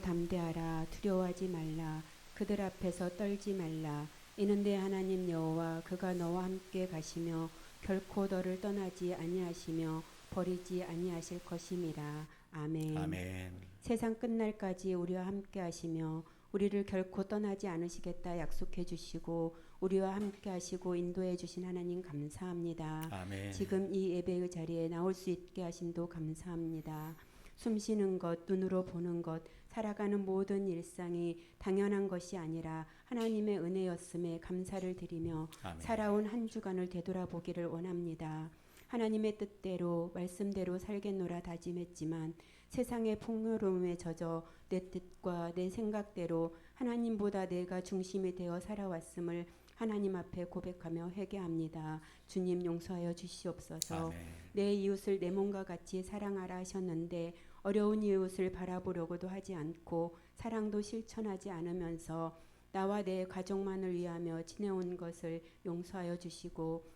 담대하라. 두려워하지 말라. 그들 앞에서 떨지 말라. 이는 내 하나님 여호와 그가 너와 함께 가시며 결코 너를 떠나지 아니하시며 버리지 아니하실 것임이라. 아멘. 아멘. 세상 끝날까지 우리와 함께 하시며 우리를 결코 떠나지 않으시겠다 약속해 주시고 우리와 함께 하시고 인도해 주신 하나님 감사합니다. 아멘. 지금 이 예배의 자리에 나올 수 있게 하심도 감사합니다. 숨 쉬는 것, 눈으로 보는 것, 살아가는 모든 일상이 당연한 것이 아니라 하나님의 은혜였음에 감사를 드리며 아멘. 살아온 한 주간을 되돌아보기를 원합니다. 하나님의 뜻대로 말씀대로 살겠노라 다짐했지만 세상의 풍요로움에 젖어 내 뜻과 내 생각대로 하나님보다 내가 중심이 되어 살아왔음을 하나님 앞에 고백하며 회개합니다. 주님 용서하여 주시옵소서. 아멘. 내 이웃을 내 몸과 같이 사랑하라 하셨는데 어려운 이웃을 바라보려고도 하지 않고 사랑도 실천하지 않으면서 나와 내 가족만을 위하며 지내온 것을 용서하여 주시고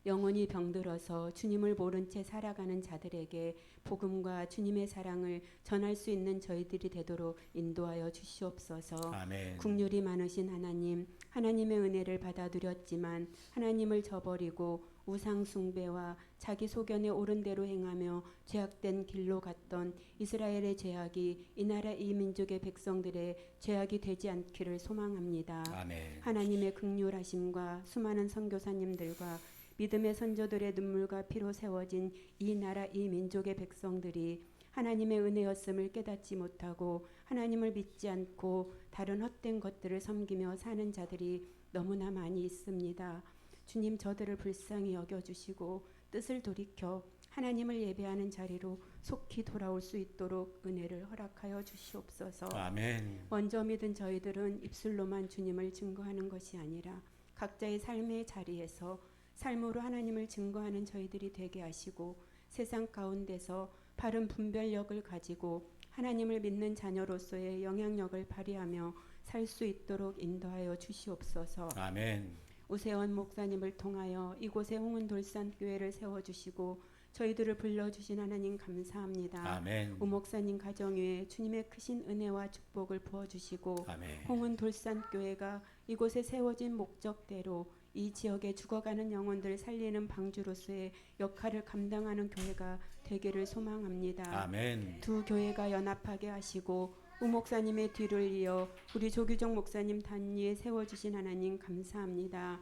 영혼이 병들어서 주님을 모른 채 살아가는 자들에게 복음과 주님의 사랑을 전할 수 있는 저희들이 되도록 인도하여 주시옵소서. 아멘. 국률이 많으신 하나님, 하나님의 은혜를 받아 누렸지만 하나님을 저버리고 우상 숭배와 자기 소견에 옳은 대로 행하며 죄악된 길로 갔던 이스라엘의 죄악이 이 나라 이 민족의 백성들의 죄악이 되지 않기를 소망합니다. 아멘. 하나님의 긍휼하심과 수많은 선교사님들과 믿음의 선조들의 눈물과 피로 세워진 이 나라 이 민족의 백성들이 하나님의 은혜였음을 깨닫지 못하고 하나님을 믿지 않고 다른 헛된 것들을 섬기며 사는 자들이 너무나 많이 있습니다. 주님 저들을 불쌍히 여겨주시고 뜻을 돌이켜 하나님을 예배하는 자리로 속히 돌아올 수 있도록 은혜를 허락하여 주시옵소서. 아멘. 먼저 믿은 저희들은 입술로만 주님을 증거하는 것이 아니라 각자의 삶의 자리에서 삶으로 하나님을 증거하는 저희들이 되게 하시고 세상 가운데서 바른 분별력을 가지고 하나님을 믿는 자녀로서의 영향력을 발휘하며 살 수 있도록 인도하여 주시옵소서. 아멘. 우세원 목사님을 통하여 이곳에 홍은돌산교회를 세워주시고 저희들을 불러주신 하나님 감사합니다. 아멘. 우 목사님 가정 위에 주님의 크신 은혜와 축복을 부어주시고 아멘. 홍은돌산교회가 이곳에 세워진 목적대로 이 지역에 죽어가는 영혼들 살리는 방주로서의 역할을 감당하는 교회가 되기를 소망합니다. 아멘. 두 교회가 연합하게 하시고 우 목사님의 뒤를 이어 우리 조규정 목사님 단위에 세워주신 하나님 감사합니다.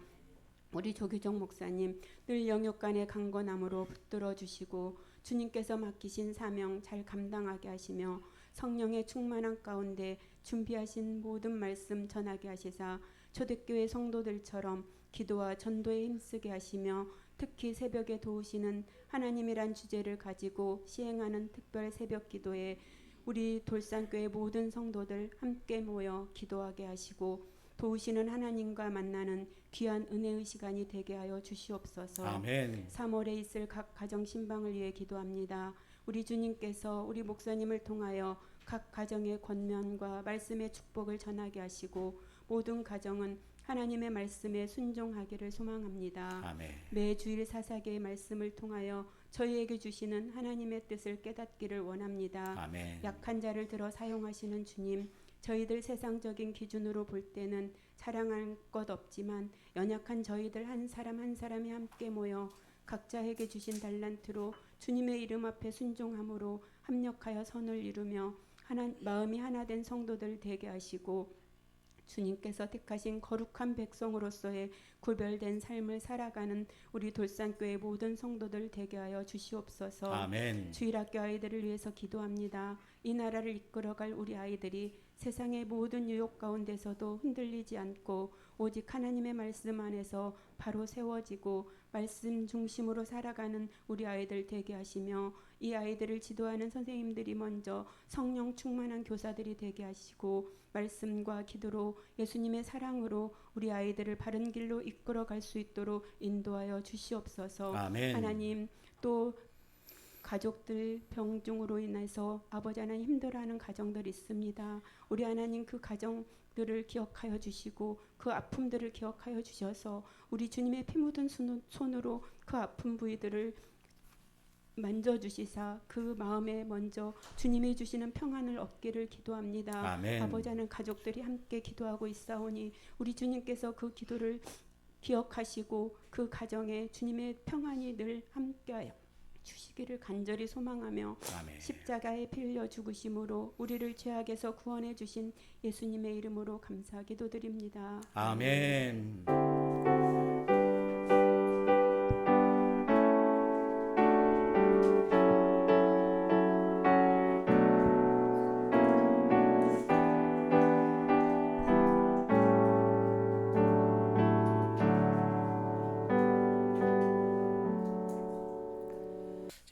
우리 조규정 목사님 늘 영역간의 강건함으로 붙들어 주시고 주님께서 맡기신 사명 잘 감당하게 하시며 성령의 충만한 가운데 준비하신 모든 말씀 전하게 하시사 초대교회 성도들처럼 기도와 전도에 힘쓰게 하시며 특히 새벽에 도우시는 하나님이란 주제를 가지고 시행하는 특별 새벽 기도에 우리 돌산교회 모든 성도들 함께 모여 기도하게 하시고 도우시는 하나님과 만나는 귀한 은혜의 시간이 되게 하여 주시옵소서. 아멘. 3월에 있을 각 가정 신방을 위해 기도합니다. 우리 주님께서 우리 목사님을 통하여 각 가정의 권면과 말씀의 축복을 전하게 하시고 모든 가정은 하나님의 말씀에 순종하기를 소망합니다. 아멘. 매 주일 사사기의 말씀을 통하여 저희에게 주시는 하나님의 뜻을 깨닫기를 원합니다. 아멘. 약한 자를 들어 사용하시는 주님, 저희들 세상적인 기준으로 볼 때는 자랑할 것 없지만 연약한 저희들 한 사람 한 사람이 함께 모여 각자에게 주신 달란트로 주님의 이름 앞에 순종함으로 합력하여 선을 이루며 마음이 하나 된 성도들 되게 하시고 주님께서 택하신 거룩한 백성으로서의 구별된 삶을 살아가는 우리 돌산교회 모든 성도들 되게 하여 주시옵소서. 아멘. 주일학교 아이들을 위해서 기도합니다. 이 나라를 이끌어갈 우리 아이들이 세상의 모든 유혹 가운데서도 흔들리지 않고 오직 하나님의 말씀 안에서 바로 세워지고 말씀 중심으로 살아가는 우리 아이들 되게 하시며 이 아이들을 지도하는 선생님들이 먼저 성령 충만한 교사들이 되게 하시고 말씀과 기도로 예수님의 사랑으로 우리 아이들을 바른 길로 이끌어갈 수 있도록 인도하여 주시옵소서. 아멘. 하나님 또 가족들 병중으로 인해서 아버지 하나님 힘들어하는 가정들 있습니다. 우리 하나님 그 가정들을 기억하여 주시고 그 아픔들을 기억하여 주셔서 우리 주님의 피 묻은 손으로 그 아픈 부위들을 만져주시사 그 마음에 먼저 주님이 주시는 평안을 얻기를 기도합니다. 아멘. 아버지 하는 가족들이 함께 기도하고 있사오니 우리 주님께서 그 기도를 기억하시고 그 가정에 주님의 평안이 늘 함께하여 주시기를 간절히 소망하며 아멘. 십자가에 피 흘려 죽으심으로 우리를 죄악에서 구원해 주신 예수님의 이름으로 감사 기도드립니다. 아멘.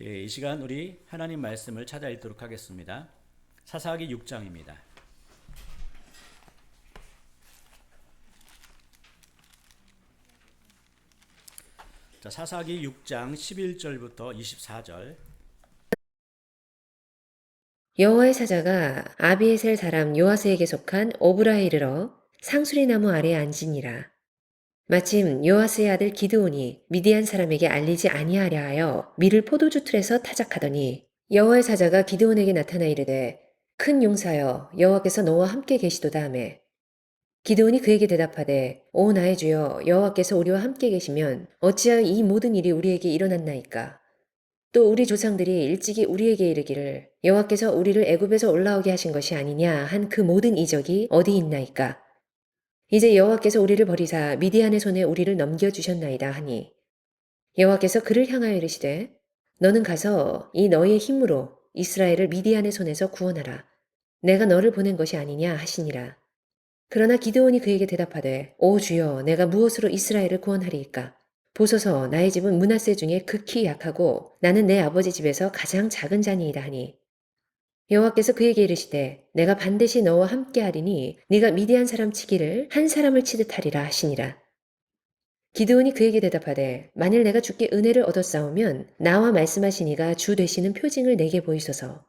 이 시간 우리 하나님 말씀을 찾아 읽도록 하겠습니다. 사사기 6장입니다. 자, 사사기 6장 11절부터 24절. 여호와의 사자가 아비에셀 사람 요아스에게 속한 오브라에 이르러 상수리 나무 아래에 앉으니라. 마침 요아스의 아들 기드온이 미디안 사람에게 알리지 아니하려 하여 밀을 포도주 틀에서 타작하더니 여호와의 사자가 기드온에게 나타나 이르되 큰 용사여 여호와께서 너와 함께 계시도다 하며 기드온이 그에게 대답하되 오 나의 주여 여호와께서 우리와 함께 계시면 어찌하여 이 모든 일이 우리에게 일어났나이까. 또 우리 조상들이 일찍이 우리에게 이르기를 여호와께서 우리를 애굽에서 올라오게 하신 것이 아니냐 한 그 모든 이적이 어디 있나이까. 이제 여호와께서 우리를 버리사 미디안의 손에 우리를 넘겨주셨나이다 하니 여호와께서 그를 향하여 이르시되 너는 가서 이 너의 힘으로 이스라엘을 미디안의 손에서 구원하라. 내가 너를 보낸 것이 아니냐 하시니라. 그러나 기드온이 그에게 대답하되 오 주여 내가 무엇으로 이스라엘을 구원하리이까. 보소서 나의 집은 므낫세 중에 극히 약하고 나는 내 아버지 집에서 가장 작은 자니이다 하니 여호와께서 그에게 이르시되 내가 반드시 너와 함께하리니 네가 미디안 사람 치기를 한 사람을 치듯 하리라 하시니라. 기드온이 그에게 대답하되 만일 내가 주께 은혜를 얻었사오면 나와 말씀하신 이가 주 되시는 표징을 내게 보이소서.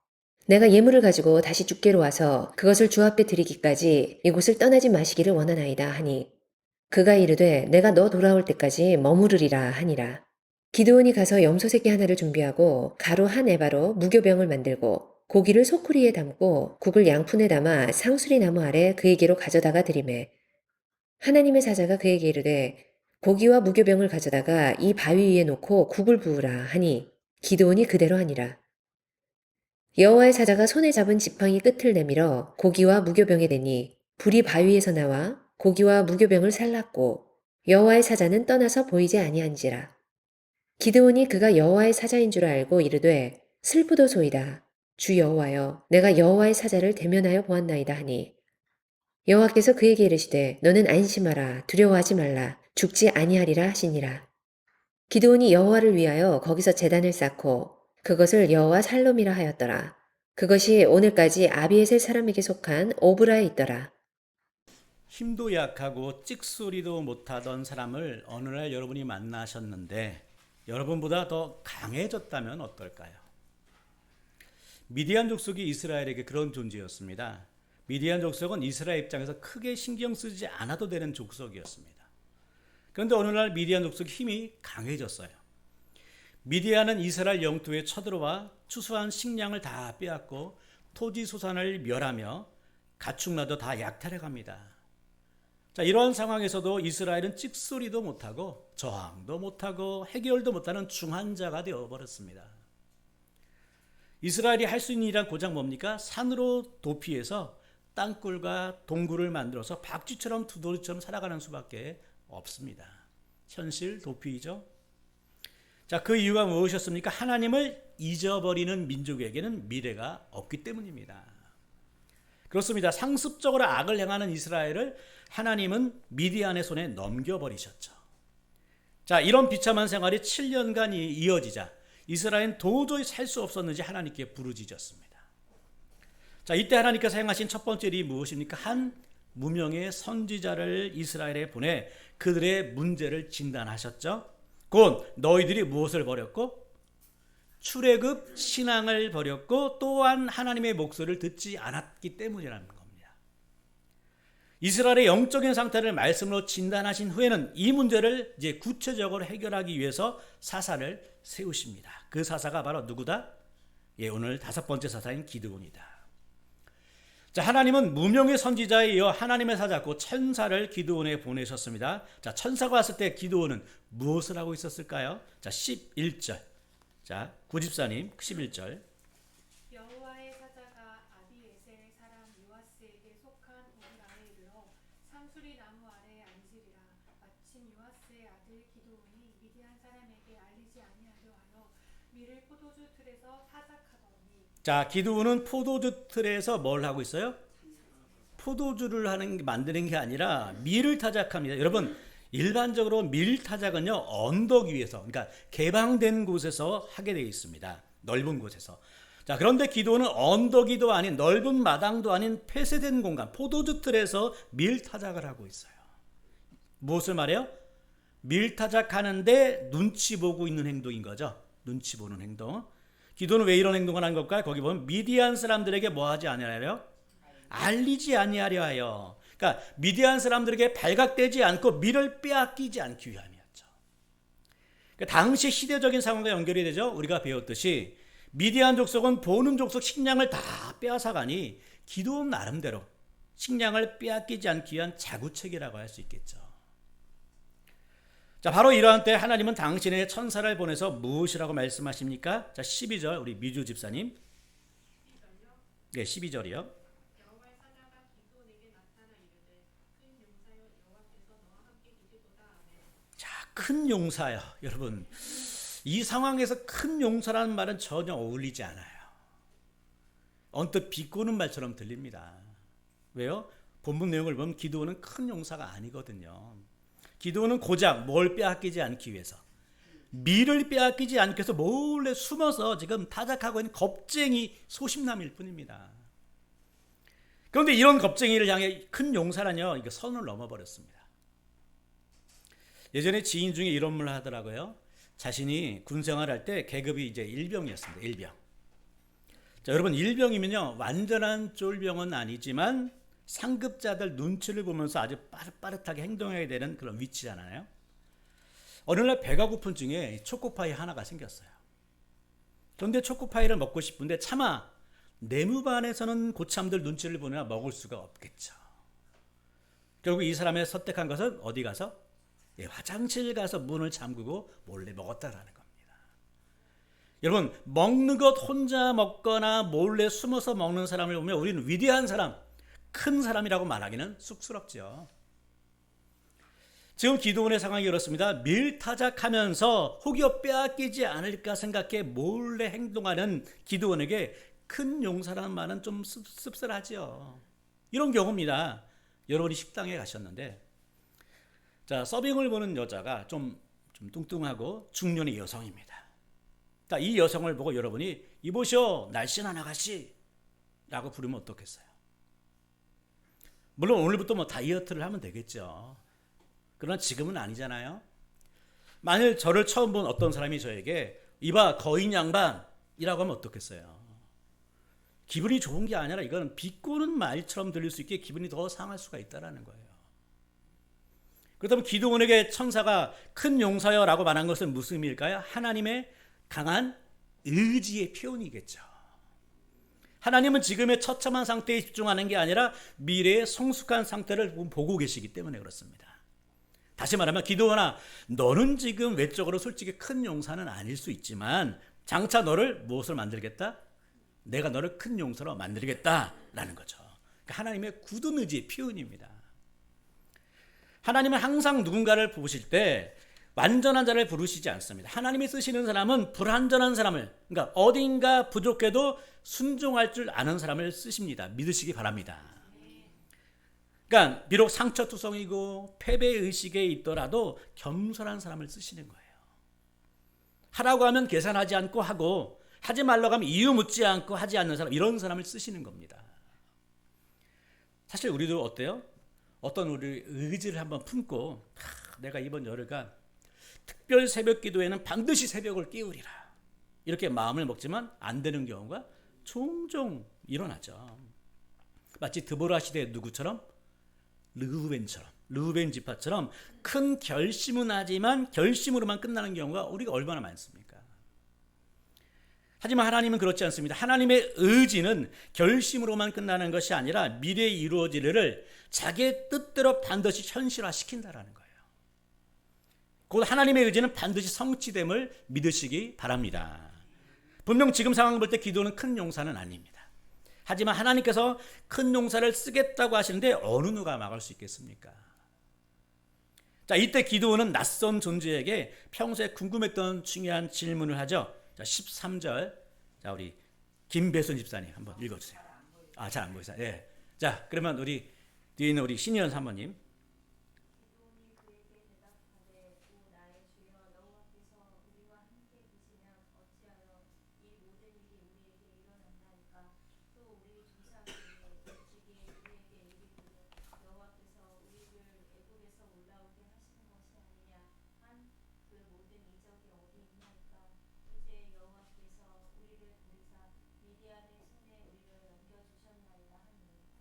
내가 예물을 가지고 다시 주께로 와서 그것을 주 앞에 드리기까지 이곳을 떠나지 마시기를 원하나이다 하니 그가 이르되 내가 너 돌아올 때까지 머무르리라 하니라. 기드온이 가서 염소 새끼 하나를 준비하고 가루 한 에바로 무교병을 만들고 고기를 소쿠리에 담고 국을 양푼에 담아 상수리 나무 아래 그에게로 가져다가 드리매 하나님의 사자가 그에게 이르되 고기와 무교병을 가져다가 이 바위 위에 놓고 국을 부으라 하니 기드온이 그대로 하니라. 여호와의 사자가 손에 잡은 지팡이 끝을 내밀어 고기와 무교병에 대니 불이 바위에서 나와 고기와 무교병을 살랐고 여호와의 사자는 떠나서 보이지 아니한지라. 기드온이 그가 여호와의 사자인 줄 알고 이르되 슬프도소이다. 주 여호와여 내가 여호와의 사자를 대면하여 보았나이다 하니 여호와께서 그에게 이르시되 너는 안심하라 두려워하지 말라 죽지 아니하리라 하시니라. 기드온이 여호와를 위하여 거기서 제단을 쌓고 그것을 여호와 살롬이라 하였더라. 그것이 오늘까지 아비에셀 사람에게 속한 오브라에 있더라. 힘도 약하고 찍소리도 못하던 사람을 어느 날 여러분이 만나셨는데 여러분보다 더 강해졌다면 어떨까요? 미디안 족속이 이스라엘에게 그런 존재였습니다. 미디안 족속은 이스라엘 입장에서 크게 신경 쓰지 않아도 되는 족속이었습니다. 그런데 어느 날 미디안 족속의 힘이 강해졌어요. 미디안은 이스라엘 영토에 쳐들어와 추수한 식량을 다 빼앗고 토지 소산을 멸하며 가축나도 다 약탈해갑니다. 자, 이런 상황에서도 이스라엘은 찍소리도 못하고 저항도 못하고 해결도 못하는 중환자가 되어버렸습니다. 이스라엘이 할 수 있는 일이란 고작 뭡니까? 산으로 도피해서 땅굴과 동굴을 만들어서 박쥐처럼 두더지처럼 살아가는 수밖에 없습니다. 현실 도피이죠. 자, 그 이유가 무엇이었습니까? 하나님을 잊어버리는 민족에게는 미래가 없기 때문입니다. 그렇습니다. 상습적으로 악을 행하는 이스라엘을 하나님은 미디안의 손에 넘겨버리셨죠. 자, 이런 비참한 생활이 7년간 이어지자 이스라엘은 도저히 살 수 없었는지 하나님께 부르짖었습니다. 자, 이때 하나님께서 행하신 첫 번째 일이 무엇입니까? 한 무명의 선지자를 이스라엘에 보내 그들의 문제를 진단하셨죠. 곧 너희들이 무엇을 버렸고 출애굽 신앙을 버렸고 또한 하나님의 목소리를 듣지 않았기 때문이라는 겁니다. 이스라엘의 영적인 상태를 말씀으로 진단하신 후에는 이 문제를 이제 구체적으로 해결하기 위해서 사사를 세우십니다. 그 사사가 바로 누구다? 예, 오늘 5번째 사사인 기드온이다. 자, 하나님은 무명의 선지자에 이어 하나님의 사자고 천사를 기드온에 보내셨습니다. 자, 천사가 왔을 때 기드온은 무엇을 하고 있었을까요? 자, 11절. 자, 구집사님 11절. 여호와의 사자가 아비에셀 사람 요아스에게 속한 오브라에 이르러 상수리 나무 아래에 앉으리라. 마침 요아스의 아들 기드온이 미디안 사람에게 알리지 아니하려 하여 밀을 포도주 틀에서 타작하더니. 자, 기드온은 포도주 틀에서 뭘 하고 있어요? 포도주를 만드는 게 아니라 밀을 타작합니다. 여러분, 일반적으로 밀 타작은요, 언덕 위에서, 그러니까 개방된 곳에서 하게 되어 있습니다. 넓은 곳에서. 자, 그런데 기드온은 언덕이도 아닌 넓은 마당도 아닌 폐쇄된 공간, 포도주 틀에서 밀 타작을 하고 있어요. 무엇을 말해요? 밀 타작하는데 눈치 보고 있는 행동인 거죠. 눈치 보는 행동. 기도는 왜 이런 행동을 한 걸까요? 거기 보면 미디안 사람들에게 뭐 하지 아니하려? 알리지 아니하려 하여. 그러니까 미디안 사람들에게 발각되지 않고 밀을 빼앗기지 않기 위함이었죠. 그러니까 당시 시대적인 상황과 연결이 되죠. 우리가 배웠듯이 미디안 족속은 보는 족속 식량을 다 빼앗아가니 기도원 나름대로 식량을 빼앗기지 않기 위한 자구책이라고 할 수 있겠죠. 자, 바로 이러한 때 하나님은 당신의 천사를 보내서 무엇이라고 말씀하십니까? 자, 12절 우리 미주 집사님. 네, 12절이요. 여호와의 사자가 기드온에게 나타나 이르되 큰 용사여 여호와께서 너와 함께 계시도다. 아멘. 자, 큰 용사요. 여러분, 이 상황에서 큰 용사라는 말은 전혀 어울리지 않아요. 언뜻 비꼬는 말처럼 들립니다. 왜요? 본문 내용을 보면 기드온은 큰 용사가 아니거든요. 기드온은 고작 뭘 빼앗기지 않기 위해서, 밀을 빼앗기지 않기 위해서 몰래 숨어서 지금 타작하고 있는 겁쟁이 소심남일 뿐입니다. 그런데 이런 겁쟁이를 향해 큰 용사라뇨, 이거 선을 넘어버렸습니다. 예전에 지인 중에 이런 말을 하더라고요. 자신이 군 생활할 때 계급이 이제 일병이었습니다. 일병. 자, 여러분, 일병이면요, 완전한 쫄병은 아니지만 상급자들 눈치를 보면서 아주 빠릿빠릿하게 행동해야 되는 그런 위치잖아요. 어느 날 배가 고픈 중에 초코파이 하나가 생겼어요. 그런데 초코파이를 먹고 싶은데 차마 내무반에서는 고참들 눈치를 보느라 먹을 수가 없겠죠. 결국 이 사람의 선택한 것은 어디 가서? 예, 화장실 가서 문을 잠그고 몰래 먹었다라는 겁니다. 여러분, 먹는 것 혼자 먹거나 몰래 숨어서 먹는 사람을 보면 우리는 위대한 사람, 큰 사람이라고 말하기는 쑥스럽죠. 지금 기드온의 상황이 이렇습니다. 밀타작하면서 혹여 빼앗기지 않을까 생각해 몰래 행동하는 기드온에게 큰 용사라는 말은 좀 씁쓸하죠. 이런 경우입니다. 여러분이 식당에 가셨는데, 자, 서빙을 보는 여자가 좀 뚱뚱하고 중년의 여성입니다. 자, 이 여성을 보고 여러분이 이보시오, 날씬한 아가씨 라고 부르면 어떻겠어요? 물론 오늘부터 뭐 다이어트를 하면 되겠죠. 그러나 지금은 아니잖아요. 만일 저를 처음 본 어떤 사람이 저에게 이봐 거인 양반이라고 하면 어떻겠어요? 기분이 좋은 게 아니라 이건 비꼬는 말처럼 들릴 수 있게 기분이 더 상할 수가 있다는 거예요. 그렇다면 기드온에게 천사가 큰 용사여라고 말한 것은 무슨 의미일까요? 하나님의 강한 의지의 표현이겠죠. 하나님은 지금의 처참한 상태에 집중하는 게 아니라 미래의 성숙한 상태를 보고 계시기 때문에 그렇습니다. 다시 말하면 기드온아, 너는 지금 외적으로 솔직히 큰 용사는 아닐 수 있지만 장차 너를 무엇을 만들겠다? 내가 너를 큰 용사로 만들겠다라는 거죠. 그러니까 하나님의 굳은 의지의 표현입니다. 하나님은 항상 누군가를 부르실 때 완전한 자를 부르시지 않습니다. 하나님이 쓰시는 사람은 불완전한 사람을, 그러니까 어딘가 부족해도 순종할 줄 아는 사람을 쓰십니다. 믿으시기 바랍니다. 그러니까 비록 상처투성이고 패배의식에 있더라도 겸손한 사람을 쓰시는 거예요. 하라고 하면 계산하지 않고 하고, 하지 말라고 하면 이유 묻지 않고 하지 않는 사람, 이런 사람을 쓰시는 겁니다. 사실 우리도 어때요? 어떤 우리 의지를 한번 품고 내가 이번 열흘간 특별 새벽 기도에는 반드시 새벽을 깨우리라, 이렇게 마음을 먹지만 안 되는 경우가 종종 일어나죠. 마치 드보라 시대의 누구처럼? 르우벤 지파처럼 큰 결심은 하지만 결심으로만 끝나는 경우가 우리가 얼마나 많습니까? 하지만 하나님은 그렇지 않습니다. 하나님의 의지는 결심으로만 끝나는 것이 아니라 미래에 이루어질 일을 자기의 뜻대로 반드시 현실화시킨다라는 거예요. 곧 하나님의 의지는 반드시 성취됨을 믿으시기 바랍니다. 분명 지금 상황을 볼 때 기도는 큰 용사는 아닙니다. 하지만 하나님께서 큰 용사를 쓰겠다고 하시는데 어느 누가 막을 수 있겠습니까? 자, 이때 기도는 낯선 존재에게 평소에 궁금했던 중요한 질문을 하죠. 자, 13절. 자, 우리 김배순 집사님 한번 읽어주세요. 아, 잘 안 보이세요? 예. 자, 그러면 우리 뒤에 있는 우리 신희연 사모님.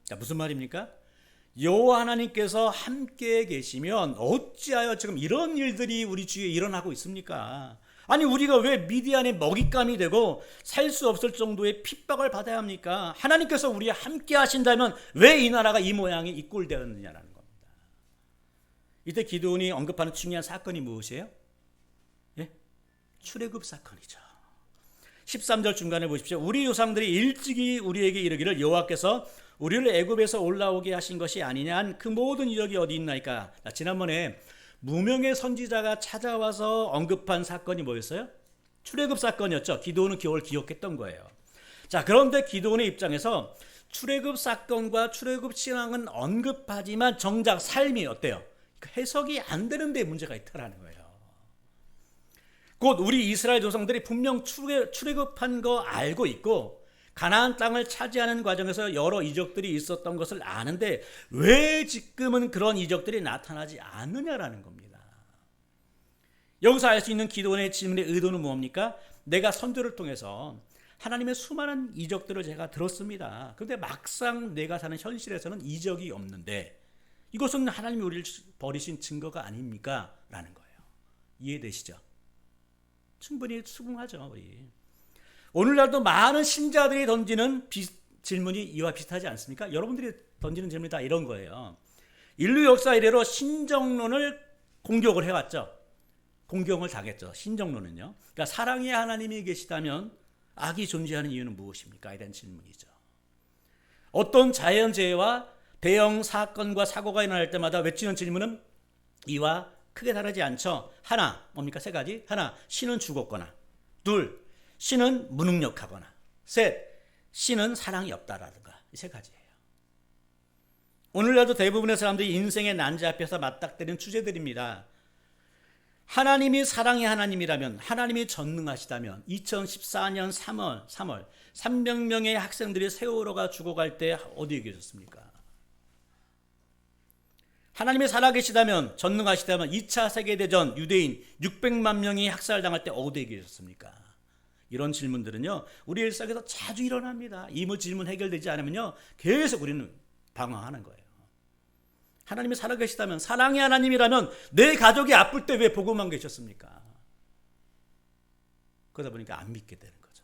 자, 무슨 말입니까? 여호와 하나님께서 함께 계시면 어찌하여 지금 이런 일들이 우리 주위에 일어나고 있습니까? 아니, 우리가 왜 미디안의 먹잇감이 되고 살 수 없을 정도의 핍박을 받아야 합니까? 하나님께서 우리와 함께 하신다면 왜 이 나라가 이 모양이 이 꼴 되었느냐라는 겁니다. 이때 기드온이 언급하는 중요한 사건이 무엇이에요? 예? 출애굽 사건이죠. 13절 중간에 보십시오. 우리 조상들이 일찍이 우리에게 이르기를 여호와께서 우리를 애굽에서 올라오게 하신 것이 아니냐 한 그 모든 이적이 어디 있나이까. 지난번에 무명의 선지자가 찾아와서 언급한 사건이 뭐였어요? 출애굽 사건이었죠. 기드온은 그걸 기억했던 거예요. 자, 그런데 기드온의 입장에서 출애굽 사건과 출애굽 신앙은 언급하지만 정작 삶이 어때요? 해석이 안 되는 데 문제가 있다라는 거예요. 곧 우리 이스라엘 조상들이 분명 출애굽한 거 알고 있고 가나안 땅을 차지하는 과정에서 여러 이적들이 있었던 것을 아는데 왜 지금은 그런 이적들이 나타나지 않느냐라는 겁니다. 여기서 알 수 있는 기도원의 질문의 의도는 뭡니까? 내가 선조를 통해서 하나님의 수많은 이적들을 제가 들었습니다. 그런데 막상 내가 사는 현실에서는 이적이 없는데 이것은 하나님이 우리를 버리신 증거가 아닙니까? 라는 거예요. 이해되시죠? 충분히 수긍하죠. 우리 오늘날도 많은 신자들이 던지는 질문이 이와 비슷하지 않습니까? 여러분들이 던지는 질문이 다 이런 거예요. 인류 역사 이래로 신정론을 공격을 해왔죠. 공경을 당했죠. 신정론은요. 그러니까 사랑의 하나님이 계시다면 악이 존재하는 이유는 무엇입니까? 이런 질문이죠. 어떤 자연재해와 대형 사건과 사고가 일어날 때마다 외치는 질문은 이와 크게 다르지 않죠. 하나, 뭡니까? 세 가지. 하나, 신은 죽었거나. 둘, 신은 무능력하거나. 셋, 신은 사랑이 없다라든가. 이 세 가지예요. 오늘날도 대부분의 사람들이 인생의 난제 앞에서 맞닥뜨리는 주제들입니다. 하나님이 사랑의 하나님이라면, 하나님이 전능하시다면 2014년 3월 300명의 학생들이 세월호가 죽어갈 때 어디에 계셨습니까? 하나님이 살아계시다면, 전능하시다면 2차 세계대전 유대인 600만 명이 학살당할 때 어디에 계셨습니까? 이런 질문들은요, 우리 일상에서 자주 일어납니다. 이 질문 해결되지 않으면요, 계속 우리는 방황하는 거예요. 하나님이 살아계시다면, 사랑의 하나님이라면 내 가족이 아플 때 왜 보고만 계셨습니까? 그러다 보니까 안 믿게 되는 거죠.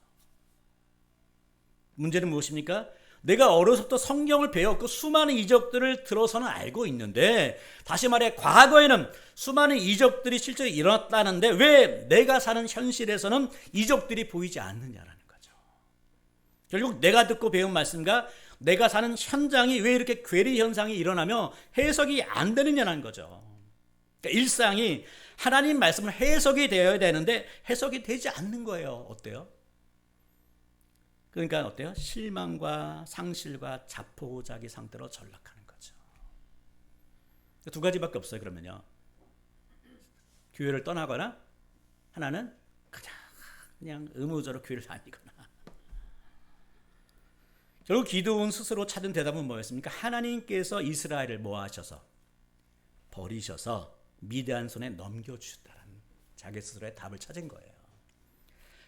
문제는 무엇입니까? 내가 어려서부터 성경을 배웠고 수많은 이적들을 들어서는 알고 있는데, 다시 말해 과거에는 수많은 이적들이 실제로 일어났다는데 왜 내가 사는 현실에서는 이적들이 보이지 않느냐라는 거죠. 결국 내가 듣고 배운 말씀과 내가 사는 현장이 왜 이렇게 괴리 현상이 일어나며 해석이 안 되느냐는 거죠. 그러니까 일상이 하나님 말씀을 해석이 되어야 되는데 해석이 되지 않는 거예요. 어때요? 그러니까 어때요? 실망과 상실과 자포자기 상태로 전락하는 거죠. 두 가지밖에 없어요. 그러면요, 교회를 떠나거나, 하나는 그냥 의무적으로 교회를 다니거나. 결국 기드온 스스로 찾은 대답은 뭐였습니까? 하나님께서 이스라엘을 뭐 하셔서? 버리셔서 미디안 손에 넘겨주셨다는 자기 스스로의 답을 찾은 거예요.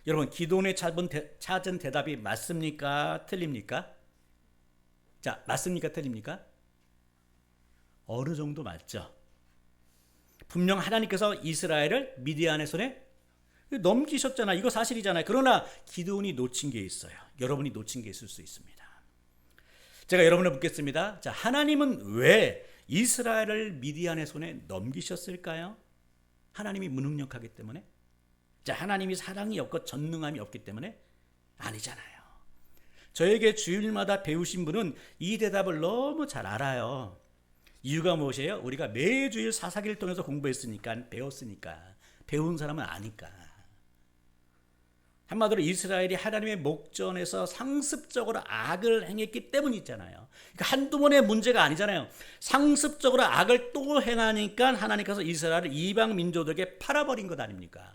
여러분, 기드온의 찾은 대답이 맞습니까? 틀립니까? 자, 맞습니까? 틀립니까? 어느 정도 맞죠? 분명 하나님께서 이스라엘을 미디안의 손에 넘기셨잖아. 이거 사실이잖아요. 그러나 기드온이 놓친 게 있어요. 여러분이 놓친 게 있을 수 있습니다. 제가 여러분을 묻겠습니다. 자, 하나님은 왜 이스라엘을 미디안의 손에 넘기셨을까요? 하나님이 무능력하기 때문에? 자, 하나님이 사랑이 없고 전능함이 없기 때문에? 아니잖아요. 저에게 주일마다 배우신 분은 이 대답을 너무 잘 알아요. 이유가 무엇이에요? 우리가 매주일 사사기를 통해서 공부했으니까, 배웠으니까, 배운 사람은 아니까. 한마디로 이스라엘이 하나님의 목전에서 상습적으로 악을 행했기 때문이잖아요. 그러니까 한두 번의 문제가 아니잖아요. 상습적으로 악을 또 행하니까 하나님께서 이스라엘을 이방 민족에게 팔아버린 것 아닙니까?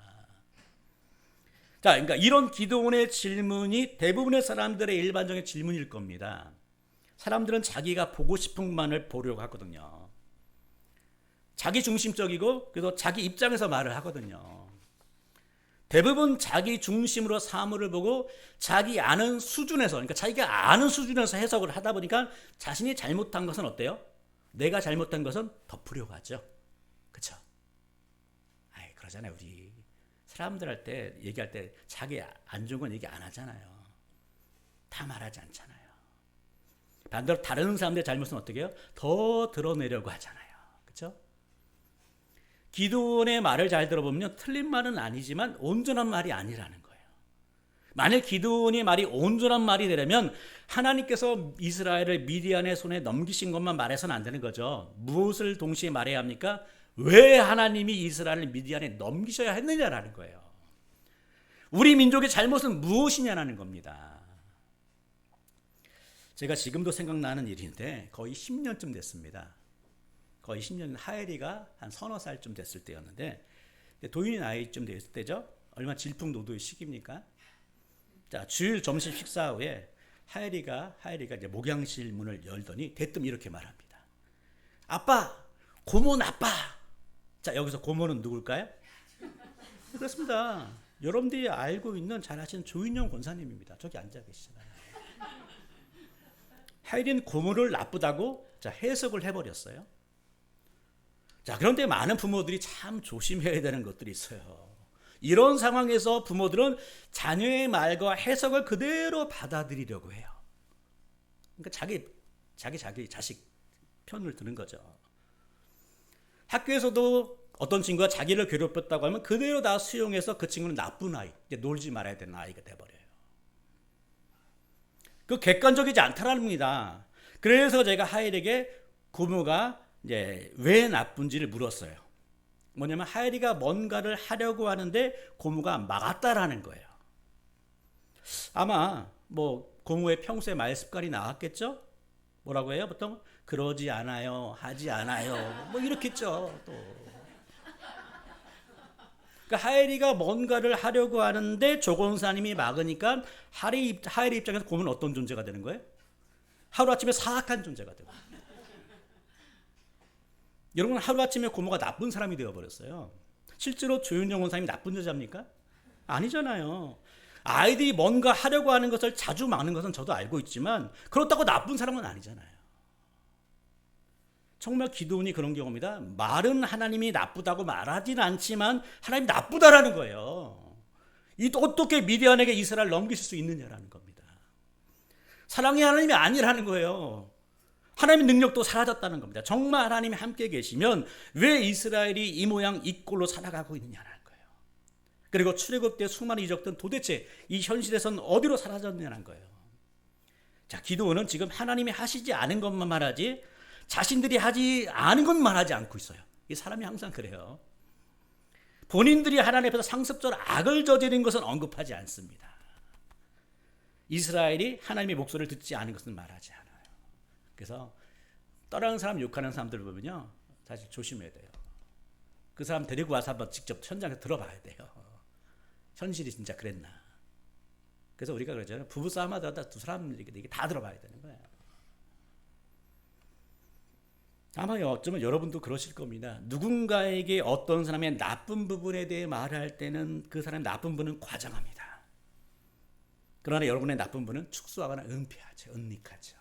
자, 그러니까 이런 기드온의 질문이 대부분의 사람들의 일반적인 질문일 겁니다. 사람들은 자기가 보고 싶은 것만을 보려고 하거든요. 자기 중심적이고 그래서 자기 입장에서 말을 하거든요. 대부분 자기 중심으로 사물을 보고 자기 아는 수준에서, 그러니까 자기가 아는 수준에서 해석을 하다 보니까 자신이 잘못한 것은 어때요? 내가 잘못한 것은 덮으려고 하죠. 그렇죠? 아이, 그러잖아요. 우리 사람들 얘기할 때 자기 안 좋은 건 얘기 안 하잖아요. 다 말하지 않잖아요. 반대로 다른 사람들의 잘못은 어떻게 해요? 더 드러내려고 하잖아요. 그렇죠? 기드온의 말을 잘 들어보면 틀린 말은 아니지만 온전한 말이 아니라는 거예요. 만약 기드온의 말이 온전한 말이 되려면 하나님께서 이스라엘을 미디안의 손에 넘기신 것만 말해서는 안 되는 거죠. 무엇을 동시에 말해야 합니까? 왜 하나님이 이스라엘을 미디안에 넘기셔야 했느냐라는 거예요. 우리 민족의 잘못은 무엇이냐라는 겁니다. 제가 지금도 생각나는 일인데 거의 10년쯤 됐습니다. 거의 10년, 하엘이가 한 서너 살쯤 됐을 때였는데 도윤이 나이쯤 됐을 때죠. 얼마나 질풍노도의 시기입니까? 자, 주일 점심 식사 후에 하엘이가 이제 목양실 문을 열더니 대뜸 이렇게 말합니다. 아빠, 고모 나빠. 자, 여기서 고모는 누굴까요? 그렇습니다. 여러분들이 알고 있는 잘 아시는 조인영 권사님입니다. 저기 앉아 계시잖아요. 하엘이는 고모를 나쁘다고 해석을 해버렸어요. 자, 그런데 많은 부모들이 참 조심해야 되는 것들이 있어요. 이런 상황에서 부모들은 자녀의 말과 해석을 그대로 받아들이려고 해요. 그러니까 자기 자식 편을 드는 거죠. 학교에서도 어떤 친구가 자기를 괴롭혔다고 하면 그대로 다 수용해서 그 친구는 나쁜 아이, 이제 놀지 말아야 되는 아이가 돼버려요. 그 객관적이지 않다라는 겁니다. 그래서 제가 하엘에게 고모가 이제 왜 나쁜지를 물었어요. 뭐냐면 하엘이가 뭔가를 하려고 하는데 고모가 막았다라는 거예요. 아마 뭐 고모의 평소의 말 습관이 나왔겠죠? 뭐라고 해요? 보통 그러지 않아요, 하지 않아요, 뭐 이렇겠죠. 또 그러니까 하엘이가 뭔가를 하려고 하는데 조건사님이 막으니까 하엘이 입장에서 고모는 어떤 존재가 되는 거예요? 하루아침에 사악한 존재가 되고. 여러분, 하루아침에 고모가 나쁜 사람이 되어버렸어요. 실제로 조윤영 원사님이 나쁜 여자입니까? 아니잖아요. 아이들이 뭔가 하려고 하는 것을 자주 막는 것은 저도 알고 있지만 그렇다고 나쁜 사람은 아니잖아요. 정말 기드온이 그런 경우입니다. 말은 하나님이 나쁘다고 말하진 않지만 하나님이 나쁘다라는 거예요. 어떻게 미디안에게 이스라엘 넘기실 수 있느냐라는 겁니다. 사랑의 하나님이 아니라는 거예요. 하나님의 능력도 사라졌다는 겁니다. 정말 하나님이 함께 계시면 왜 이스라엘이 이 모양 이 꼴로 살아가고 있느냐는 거예요. 그리고 출애굽 때 수많은 이적들은 도대체 이 현실에서는 어디로 사라졌느냐는 거예요. 자, 기드온은 지금 하나님이 하시지 않은 것만 말하지 자신들이 하지 않은 건 말하지 않고 있어요. 이 사람이 항상 그래요. 본인들이 하나님 앞에서 상습적으로 악을 저지른 것은 언급하지 않습니다. 이스라엘이 하나님의 목소리를 듣지 않은 것은 말하지 않아요. 그래서 떠나는 사람 욕하는 사람들을 보면요, 사실 조심해야 돼요. 그 사람 데리고 와서 한번 직접 현장에 들어봐야 돼요. 현실이 진짜 그랬나. 그래서 우리가 그러잖아요. 부부싸움하다 두 사람 얘기 다 들어봐야 되는 거예요. 아마 어쩌면 여러분도 그러실 겁니다. 누군가에게 어떤 사람의 나쁜 부분에 대해 말할 때는 그 사람의 나쁜 부분은 과장합니다. 그러나 여러분의 나쁜 부분은 축소하거나 은폐하죠. 은닉하죠.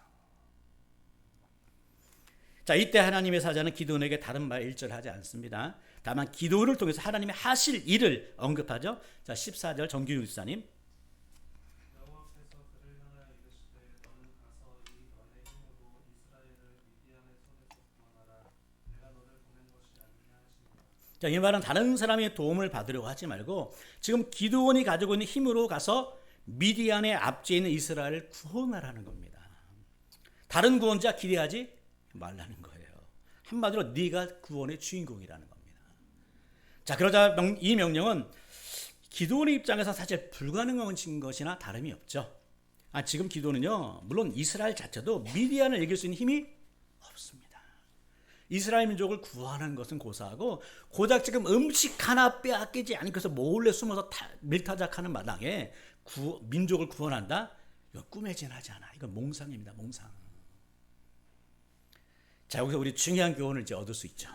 자, 자, 이때 하나님의 사자는 기드온에게 다른 말 일절하지 않습니다. 다만 기드온을 통해서 하나님이 하실 일을 언급하죠. 자, 14절 정규 육사님. 여호와께서 그를 향하여 이르시되 너는 가서 이 너의 힘으로 이스라엘을 미디안의 손에서 구원하라. 내가 너를 보낸 것이 아니냐 하시니라. 자, 이 말은 다른 사람의 도움을 받으려고 하지 말고 지금 기드온이 가지고 있는 힘으로 가서 미디안의 앞지에 있는 이스라엘을 구원하라는 겁니다. 다른 구원자 기대하지 말라는 거예요. 한마디로 네가 구원의 주인공이라는 겁니다. 자, 그러자 이 명령은 기드온의 입장에서 사실 불가능한 것이나 다름이 없죠. 지금 기드온은요, 물론 이스라엘 자체도 미디안을 이길 수 있는 힘이 없습니다. 이스라엘 민족을 구원하는 것은 고사하고 고작 지금 음식 하나 빼앗기지 않고서 몰래 숨어서 밀타작하는 마당에 민족을 구원한다? 이거 꿈에 지나지 않아. 이건 몽상입니다. 몽상. 자, 여기서 우리 중요한 교훈을 이제 얻을 수 있죠.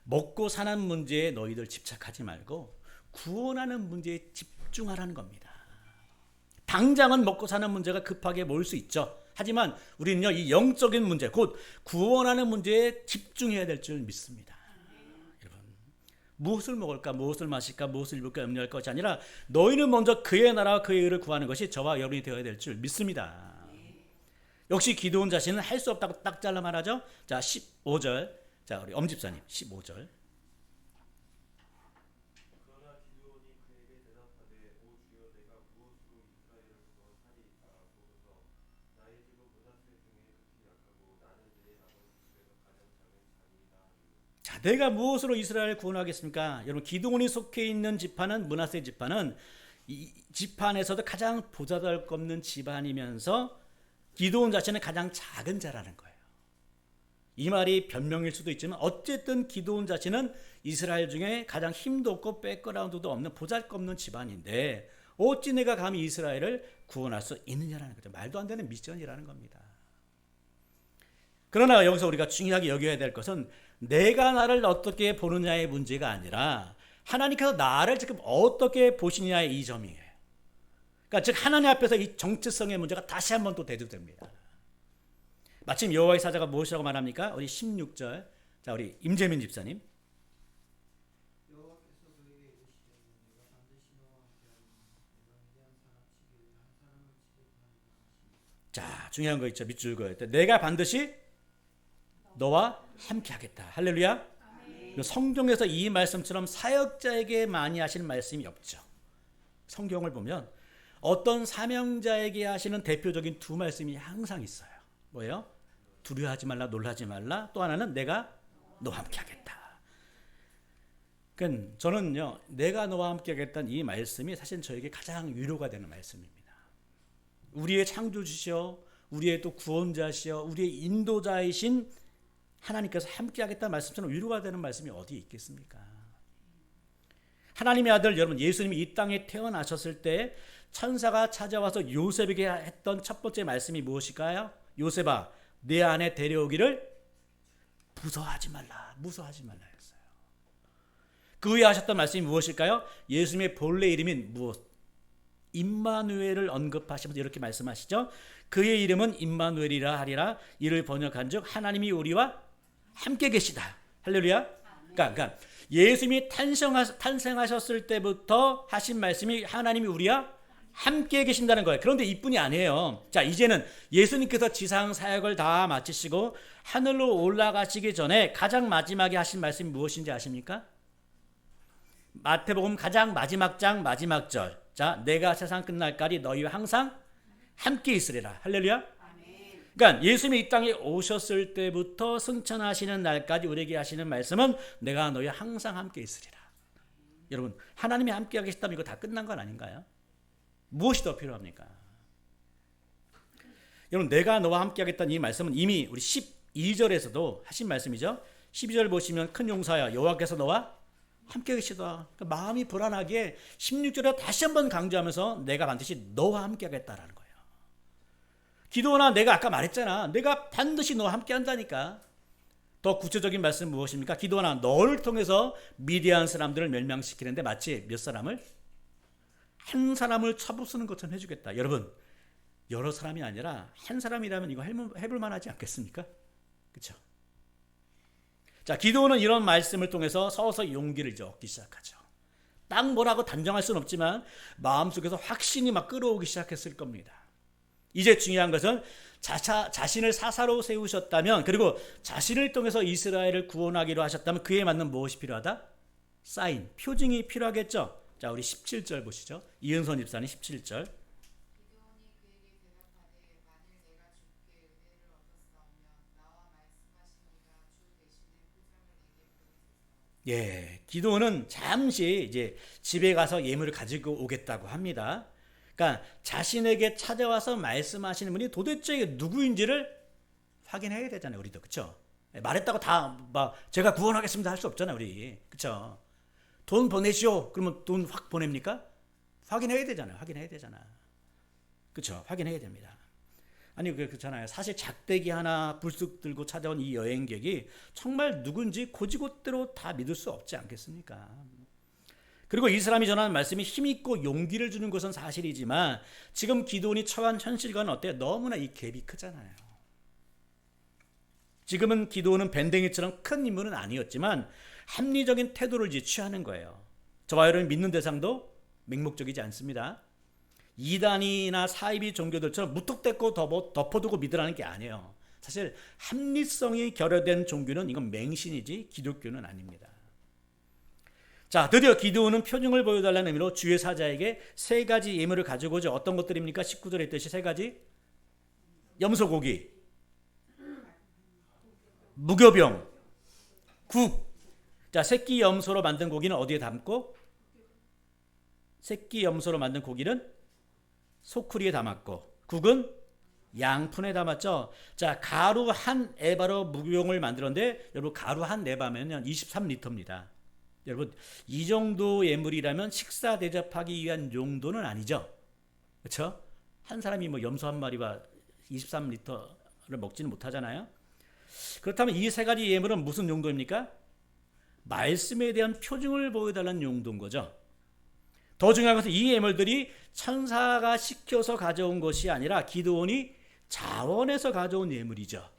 먹고 사는 문제에 너희들 집착하지 말고 구원하는 문제에 집중하라는 겁니다. 당장은 먹고 사는 문제가 급하게 모일 수 있죠. 하지만 우리는요, 이 영적인 문제, 곧 구원하는 문제에 집중해야 될 줄 믿습니다. 여러분, 무엇을 먹을까, 무엇을 마실까, 무엇을 입을까 염려할 것이 아니라 너희는 먼저 그의 나라와 그의 의를 구하는 것이 저와 여러분이 되어야 될 줄 믿습니다. 역시 기드온 자신은 할 수 없다고 딱 잘라 말하죠. 자, 15절. 자, 우리 엄집사님 15절. 그러나 기드온이 그에게 대답하되 오 주여 내가 무엇으로 이스라엘을 구원하리이까 보소서. 나의 집은 므낫세 중에 극히 약하고 나는 내 아버지 집에서 가장 작은 자니이다 하니. 자, 내가 무엇으로 이스라엘을 구원하겠습니까? 여러분, 기드온이 속해 있는 지파는 므낫세 지파는 이 지판에서도 가장 보잘것없는 집안이면서 기드온 자신은 가장 작은 자라는 거예요. 이 말이 변명일 수도 있지만 어쨌든 기드온 자신은 이스라엘 중에 가장 힘도 없고 백그라운드도 없는 보잘것없는 집안인데 어찌 내가 감히 이스라엘을 구원할 수 있느냐라는 거죠. 말도 안 되는 미션이라는 겁니다. 그러나 여기서 우리가 중요하게 여겨야 될 것은 내가 나를 어떻게 보느냐의 문제가 아니라 하나님께서 나를 지금 어떻게 보시느냐의 이 점이에요. 그러니까 즉 하나님 앞에서 이 정체성의 문제가 다시 한번 또 대두됩니다. 마침 여호와의 사자가 무엇이라고 말합니까? 우리 16절. 자, 우리 임재민 집사님. 여호와께서 그에게 이르시되 내가 반드시 너와 함께하리니 내가 미디안 사람 치기를 한 사람을 치게 하리라 하시니. 자, 중요한 거 있죠. 밑줄 그을 때 내가 반드시 너와 함께하겠다. 할렐루야. 성경에서 이 말씀처럼 사역자에게 많이 하시는 말씀이 없죠. 성경을 보면 어떤 사명자에게 하시는 대표적인 두 말씀이 항상 있어요. 뭐예요? 두려워하지 말라, 놀라지 말라. 또 하나는 내가 너와 함께하겠다. 그러니까 저는요, 내가 너와 함께하겠다는 이 말씀이 사실 저에게 가장 위로가 되는 말씀입니다. 우리의 창조주시여, 우리의 또 구원자시여, 우리의 인도자이신 하나님께서 함께하겠다는 말씀처럼 위로가 되는 말씀이 어디 있겠습니까? 하나님의 아들 여러분, 예수님이 이 땅에 태어나셨을 때 천사가 찾아와서 요셉에게 했던 첫 번째 말씀이 무엇일까요? 요셉아, 내 안에 데려오기를 무서워하지 말라, 무서워하지 말라 했어요. 그 후에 하셨던 말씀이 무엇일까요? 예수님의 본래 이름인 무엇? 임마누엘을 언급하시면서 이렇게 말씀하시죠. 그의 이름은 임마누엘이라 하리라. 이를 번역한즉 하나님이 우리와 함께 계시다. 할렐루야. 그러니까 예수님이 탄생하셨을 때부터 하신 말씀이 하나님이 우리와 함께 계신다는 거예요. 그런데 이뿐이 아니에요. 자, 이제는 예수님께서 지상 사역을 다 마치시고 하늘로 올라가시기 전에 가장 마지막에 하신 말씀이 무엇인지 아십니까? 마태복음 가장 마지막 장 마지막 절. 자, 내가 세상 끝날까지 너희와 항상 함께 있으리라. 할렐루야. 그러니까 예수님이 이 땅에 오셨을 때부터 승천하시는 날까지 우리에게 하시는 말씀은 내가 너희와 항상 함께 있으리라. 여러분, 하나님이 함께 계시다면 이거 다 끝난 건 아닌가요? 무엇이 더 필요합니까? 여러분, 내가 너와 함께 하겠다는 이 말씀은 이미 우리 12절에서도 하신 말씀이죠. 12절 보시면 큰 용사야 여호와께서 너와 함께 계시다. 그러니까 마음이 불안하게 16절에 다시 한번 강조하면서 내가 반드시 너와 함께 하겠다라는 거예요. 기도나 내가 아까 말했잖아. 내가 반드시 너와 함께 한다니까. 더 구체적인 말씀 무엇입니까? 기도나 너를 통해서 미디안 사람들을 멸망시키는데 마치 몇 사람을? 한 사람을 쳐부수는 것처럼 해주겠다. 여러분, 여러 사람이 아니라 한 사람이라면 이거 해볼 만하지 않겠습니까? 그렇죠? 자, 기도는 이런 말씀을 통해서 서서 용기를 이제 얻기 시작하죠. 딱 뭐라고 단정할 수는 없지만 마음속에서 확신이 막 끌어오기 시작했을 겁니다. 이제 중요한 것은 자신을 사사로 세우셨다면, 그리고 자신을 통해서 이스라엘을 구원하기로 하셨다면 그에 맞는 무엇이 필요하다? 사인, 표징이 필요하겠죠. 자, 우리 17절 보시죠. 이은선 집사님 17절. 기드온이 그에게 대답하되 만일 내가 주께 은혜를 얻었사오면 나와 말씀하시니가 주 대신에 표적을 내게 보이소서. 예, 기도는 잠시 이제 집에 가서 예물을 가지고 오겠다고 합니다. 그러니까 자신에게 찾아와서 말씀하시는 분이 도대체 누구인지를 확인해야 되잖아요, 우리도. 그렇죠? 말했다고 다 막 제가 구원하겠습니다 할 수 없잖아요, 우리. 그렇죠? 돈 보내시오. 그러면 돈 확 보냅니까? 확인해야 되잖아요. 확인해야 되잖아. 그렇죠? 확인해야 됩니다. 아니 그렇잖아요. 사실 작대기 하나 불쑥 들고 찾아온 이 여행객이 정말 누군지 고지곳대로 다 믿을 수 없지 않겠습니까? 그리고 이 사람이 전하는 말씀이 힘있고 용기를 주는 것은 사실이지만 지금 기드온이 처한 현실과는 어때요? 너무나 이 갭이 크잖아요. 지금은 기드온은 밴댕이처럼 큰 인물은 아니었지만 합리적인 태도를 이제 취하는 거예요. 저와 여러분 믿는 대상도 맹목적이지 않습니다. 이단이나 사이비 종교들처럼 무턱대고 덮어두고 믿으라는 게 아니에요. 사실 합리성이 결여된 종교는 이건 맹신이지 기독교는 아닙니다. 자, 드디어 기드온은 표징을 보여달라는 의미로 주의 사자에게 세 가지 예물을 가지고 오죠. 어떤 것들입니까? 19절에 있듯이 세 가지. 염소고기, 무교병, 국. 자, 새끼 염소로 만든 고기는 어디에 담고? 새끼 염소로 만든 고기는 소쿠리에 담았고, 국은 양푼에 담았죠. 자, 가루 한 에바로 무교용을 만들었는데 여러분 가루 한 에바면 23리터입니다. 여러분 이 정도 예물이라면 식사 대접하기 위한 용도는 아니죠. 그렇죠? 한 사람이 뭐 염소 한 마리와 23리터를 먹지는 못하잖아요. 그렇다면 이 세 가지 예물은 무슨 용도입니까? 말씀에 대한 표징을 보여달라는 용도인 거죠. 더 중요한 것은 이 예물들이 천사가 시켜서 가져온 것이 아니라 기드온이 자원해서 가져온 예물이죠.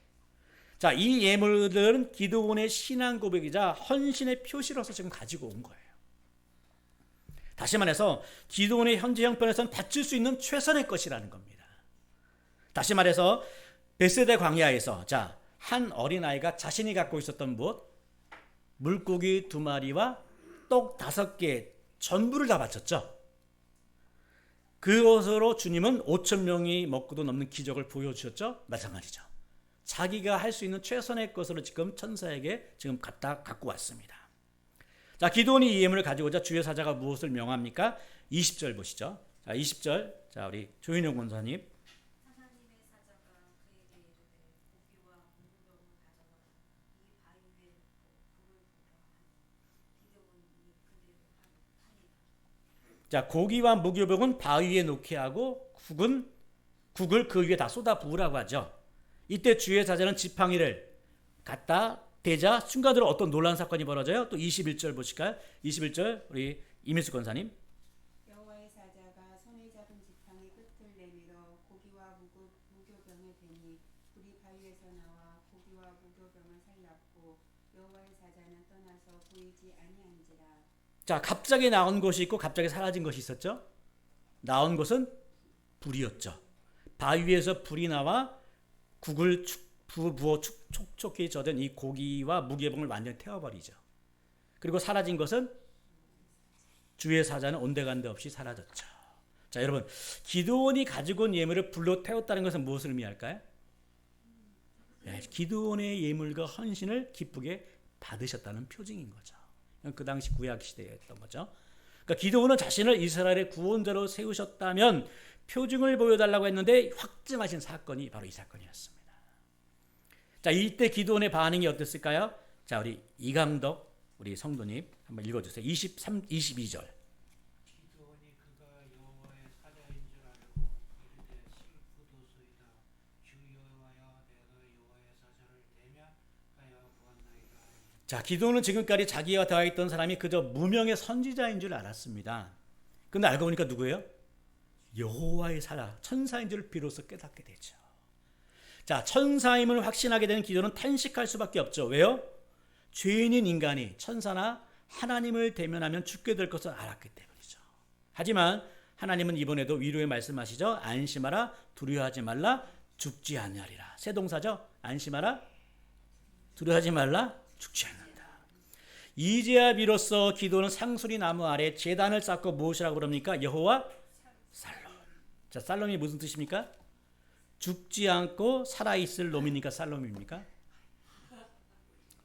자, 이 예물들은 기드온의 신앙 고백이자 헌신의 표시로서 지금 가지고 온 거예요. 다시 말해서 기드온의 현재 형편에서는 바칠 수 있는 최선의 것이라는 겁니다. 다시 말해서 베세다 광야에서 자, 한 어린아이가 자신이 갖고 있었던 무엇? 물고기 2마리와 떡 5개 전부를 다 바쳤죠. 그것으로 주님은 5,000명이 먹고도 넘는 기적을 보여주셨죠. 마찬가지죠. 자기가 할 수 있는 최선의 것으로 지금 천사에게 지금 갖고 왔습니다. 자, 기드온이 이 예물을 가지고 오자 주의 사자가 무엇을 명합니까? 20절 보시죠. 자, 20절. 자, 우리 조인영 권사님. 하나님의 사자가 그에게 이르되 고기와 무교병을 가져가라. 이 바위 위에 놓고 불을 보라 하니 기드온이 그대로 하니라. 자, 고기와 무교병은 바위에 놓게 하고 국을 그 위에 다 쏟아 부으라고 하죠. 이때 주의 사자는 지팡이를 갖다 대자 순간적으로 어떤 놀라운 사건이 벌어져요. 또 21절 보실까요? 21절 우리 이민수 권사님. 여호와의 사자가 손에 잡은 지팡이 끝을 내밀어 고기와 무교병에 대니 불이 바위에서 나와 고기와 무교병을 살랐고 여호와의 사자는 떠나서 보이지 아니한지라. 자, 갑자기 나온 것이 있고 갑자기 사라진 것이 있었죠. 나온 것은 불이었죠. 바위 위에서 불이 나와 국을 부어 촉촉히 젖은 이 고기와 무교병을 완전히 태워버리죠. 그리고 사라진 것은 주의 사자는 온데간데 없이 사라졌죠. 자, 여러분 기드온이 가지고 온 예물을 불로 태웠다는 것은 무엇을 의미할까요? 네, 기드온의 예물과 헌신을 기쁘게 받으셨다는 표징인 거죠. 그 당시 구약 시대였던 거죠. 그러니까 기드온은 자신을 이스라엘의 구원자로 세우셨다면 표징을 보여달라고 했는데 확증하신 사건이 바로 이 사건이었습니다. 자, 이때 기드온의 반응이 어땠을까요? 자, 우리 이강덕 우리 성도님 한번 읽어주세요. 22절. 기드온이 그가 여호와의 사자인 줄 알고 이르되 슬프도소이다. 주 여호와여 내가 여호와의 사자를 대면하여 보았나이다. 자, 기드온은 지금까지 자기와 대화했던 사람이 그저 무명의 선지자인 줄 알았습니다. 근데 알고 보니까 누구예요? 여호와의 사자, 천사인 줄 비로소 깨닫게 되죠. 자, 천사임을 확신하게 되는 기도는 탄식할 수밖에 없죠. 왜요? 죄인인 인간이 천사나 하나님을 대면하면 죽게 될 것을 알았기 때문이죠. 하지만 하나님은 이번에도 위로의 말씀하시죠. 안심하라, 두려워하지 말라, 죽지 아니하리라. 새 동사죠. 안심하라, 두려워하지 말라, 죽지 않는다. 이제야 비로소 기도는 상수리 나무 아래 제단을 쌓고 무엇이라고 그럽니까? 여호와 살롬. 자, 살롬이 무슨 뜻입니까? 죽지 않고 살아있을 놈이니까 살롬입니까?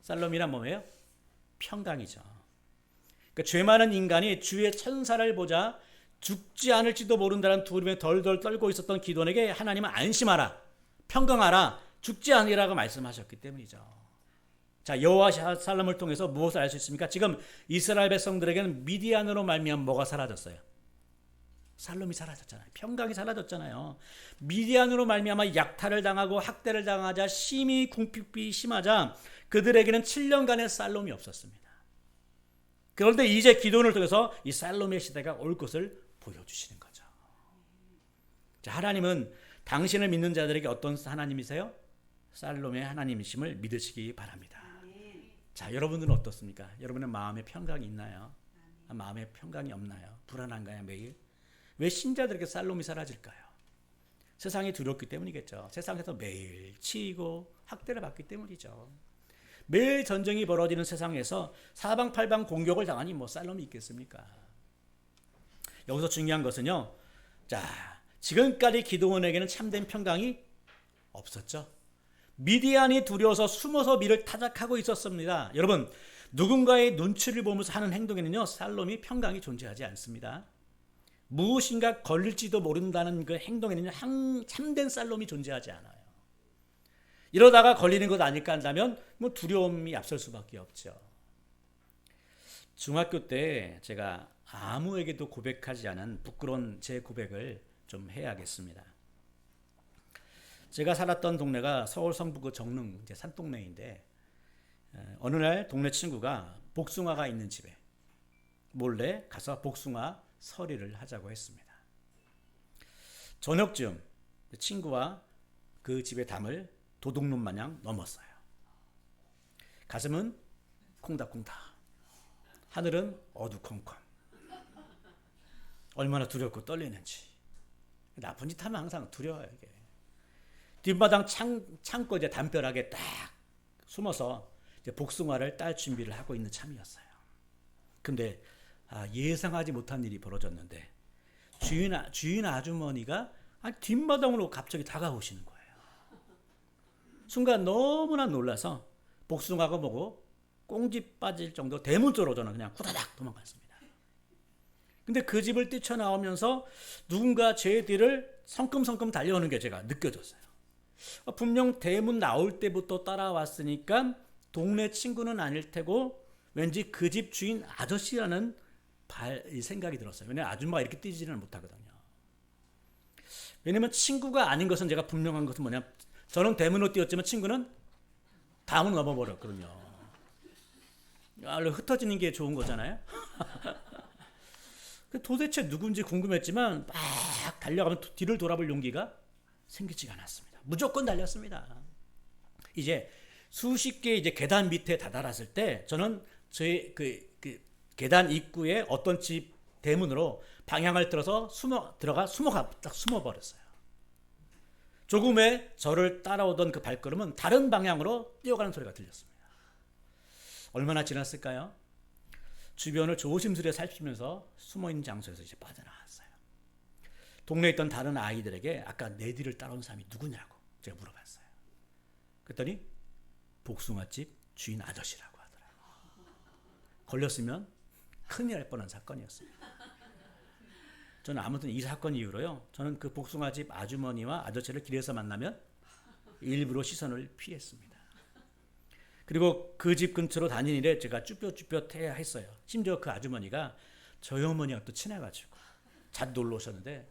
살롬이란 뭐예요? 평강이죠. 그러니까 죄 많은 인간이 주의 천사를 보자 죽지 않을지도 모른다는 두려움에 덜덜 떨고 있었던 기도원에게 하나님은 안심하라, 평강하라, 죽지 않으리라고 말씀하셨기 때문이죠. 자, 여호와 살롬을 통해서 무엇을 알 수 있습니까? 지금 이스라엘 백성들에게는 미디안으로 말미암아 뭐가 사라졌어요? 살롬이 사라졌잖아요. 평강이 사라졌잖아요. 미디안으로 말미암아 약탈을 당하고 학대를 당하자 심히 궁핍이 심하자 그들에게는 7년간의 살롬이 없었습니다. 그런데 이제 기도원을 통해서 이 살롬의 시대가 올 것을 보여주시는 거죠. 자, 하나님은 당신을 믿는 자들에게 어떤 하나님이세요? 살롬의 하나님이심을 믿으시기 바랍니다. 자, 여러분들은 어떻습니까? 여러분의 마음에 평강이 있나요? 마음에 평강이 없나요? 불안한가요, 매일? 왜 신자들에게 살롬이 사라질까요? 세상이 두렵기 때문이겠죠. 세상에서 매일 치이고 학대를 받기 때문이죠. 매일 전쟁이 벌어지는 세상에서 사방팔방 공격을 당하니 뭐 살롬이 있겠습니까? 여기서 중요한 것은요. 자, 지금까지 기드온에게는 참된 평강이 없었죠. 미디안이 두려워서 숨어서 미를 타작하고 있었습니다. 여러분, 누군가의 눈치를 보면서 하는 행동에는요, 살롬이 평강이 존재하지 않습니다. 무엇인가 걸릴지도 모른다는 그 행동에는 참된 살롬이 존재하지 않아요. 이러다가 걸리는 것 아닐까 한다면 뭐 두려움이 앞설 수밖에 없죠. 중학교 때 제가 아무에게도 고백하지 않은 부끄러운 제 고백을 좀 해야겠습니다. 제가 살았던 동네가 서울 성북구 정릉 산동네인데 어느 날 동네 친구가 복숭아가 있는 집에 몰래 가서 복숭아 서리를 하자고 했습니다. 저녁쯤 친구와 그 집의 담을 도둑놈 마냥 넘었어요. 가슴은 콩닥콩닥, 하늘은 어두컴컴. 얼마나 두렵고 떨리는지. 나쁜 짓 하면 항상 두려워요. 이게. 뒷마당 창고 이제 담벼락에 딱 숨어서 이제 복숭아를 딸 준비를 하고 있는 참이었어요. 근데 예상하지 못한 일이 벌어졌는데 주인 아주머니가 뒷마당으로 갑자기 다가오시는 거예요. 순간 너무나 놀라서 복숭아가 보고 꽁지 빠질 정도 대문 쪽으로 저는 그냥 후다닥 도망갔습니다. 근데 그 집을 뛰쳐나오면서 누군가 제 뒤를 성큼성큼 달려오는 게 제가 느껴졌어요. 분명 대문 나올 때부터 따라왔으니까 동네 친구는 아닐 테고 왠지 그 집 주인 아저씨라는 생각이 들었어요. 왜냐하면 아줌마가 이렇게 뛰지는 못하거든요. 왜냐하면 친구가 아닌 것은 제가 분명한 것은 뭐냐, 저는 대문으로 뛰었지만 친구는 다음으로 넘어버렸거든요. 흩어지는 게 좋은 거잖아요. 도대체 누군지 궁금했지만 막 달려가면 뒤를 돌아볼 용기가 생기지가 않았습니다. 무조건 달렸습니다. 이제 수십 개의 이제 계단 밑에 다다랐을 때 저는 저희 그 계단 입구에 어떤 집 대문으로 방향을 틀어서 딱 숨어버렸어요. 조금의 저를 따라오던 그 발걸음은 다른 방향으로 뛰어가는 소리가 들렸습니다. 얼마나 지났을까요? 주변을 조심스레 살피면서 숨어있는 장소에서 이제 빠져나왔어요. 동네에 있던 다른 아이들에게 아까 내 뒤를 따라온 사람이 누구냐고 제가 물어봤어요. 그랬더니 복숭아집 주인 아저씨라고 하더라고요. 걸렸으면 큰일 날 뻔한 사건이었습니다. 저는 아무튼 이 사건 이후로요, 저는 그 복숭아집 아주머니와 아저씨를 길에서 만나면 일부러 시선을 피했습니다. 그리고 그 집 근처로 다니는 일에 제가 쭈뼛쭈뼛해야 했어요. 심지어 그 아주머니가 저희 어머니와 또 친해가지고 자주 놀러 오셨는데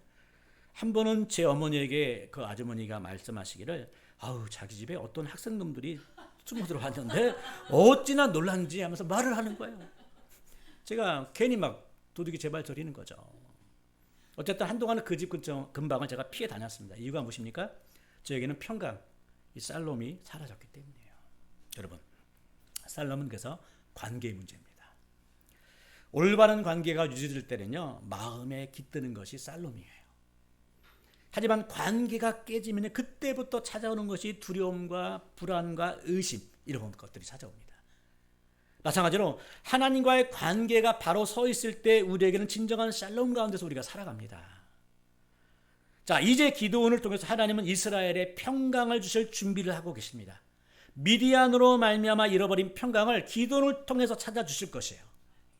한 번은 제 어머니에게 그 아주머니가 말씀하시기를 자기 집에 어떤 학생놈들이 숨어 들어왔는데 어찌나 놀랐는지 하면서 말을 하는 거예요. 제가 괜히 막 도둑이 제발 저리는 거죠. 어쨌든 한동안은 그 집 근방을 제가 피해 다녔습니다. 이유가 무엇입니까? 저에게는 평강, 이 살롬이 사라졌기 때문이에요. 여러분, 살롬은 그래서 관계의 문제입니다. 올바른 관계가 유지될 때는요, 마음에 깃드는 것이 살롬이에요. 하지만 관계가 깨지면 그때부터 찾아오는 것이 두려움과 불안과 의심, 이런 것들이 찾아옵니다. 마찬가지로 하나님과의 관계가 바로 서 있을 때 우리에게는 진정한 샬롬 가운데서 우리가 살아갑니다. 자, 이제 기드온을 통해서 하나님은 이스라엘의 평강을 주실 준비를 하고 계십니다. 미디안으로 말미암아 잃어버린 평강을 기드온을 통해서 찾아주실 것이에요.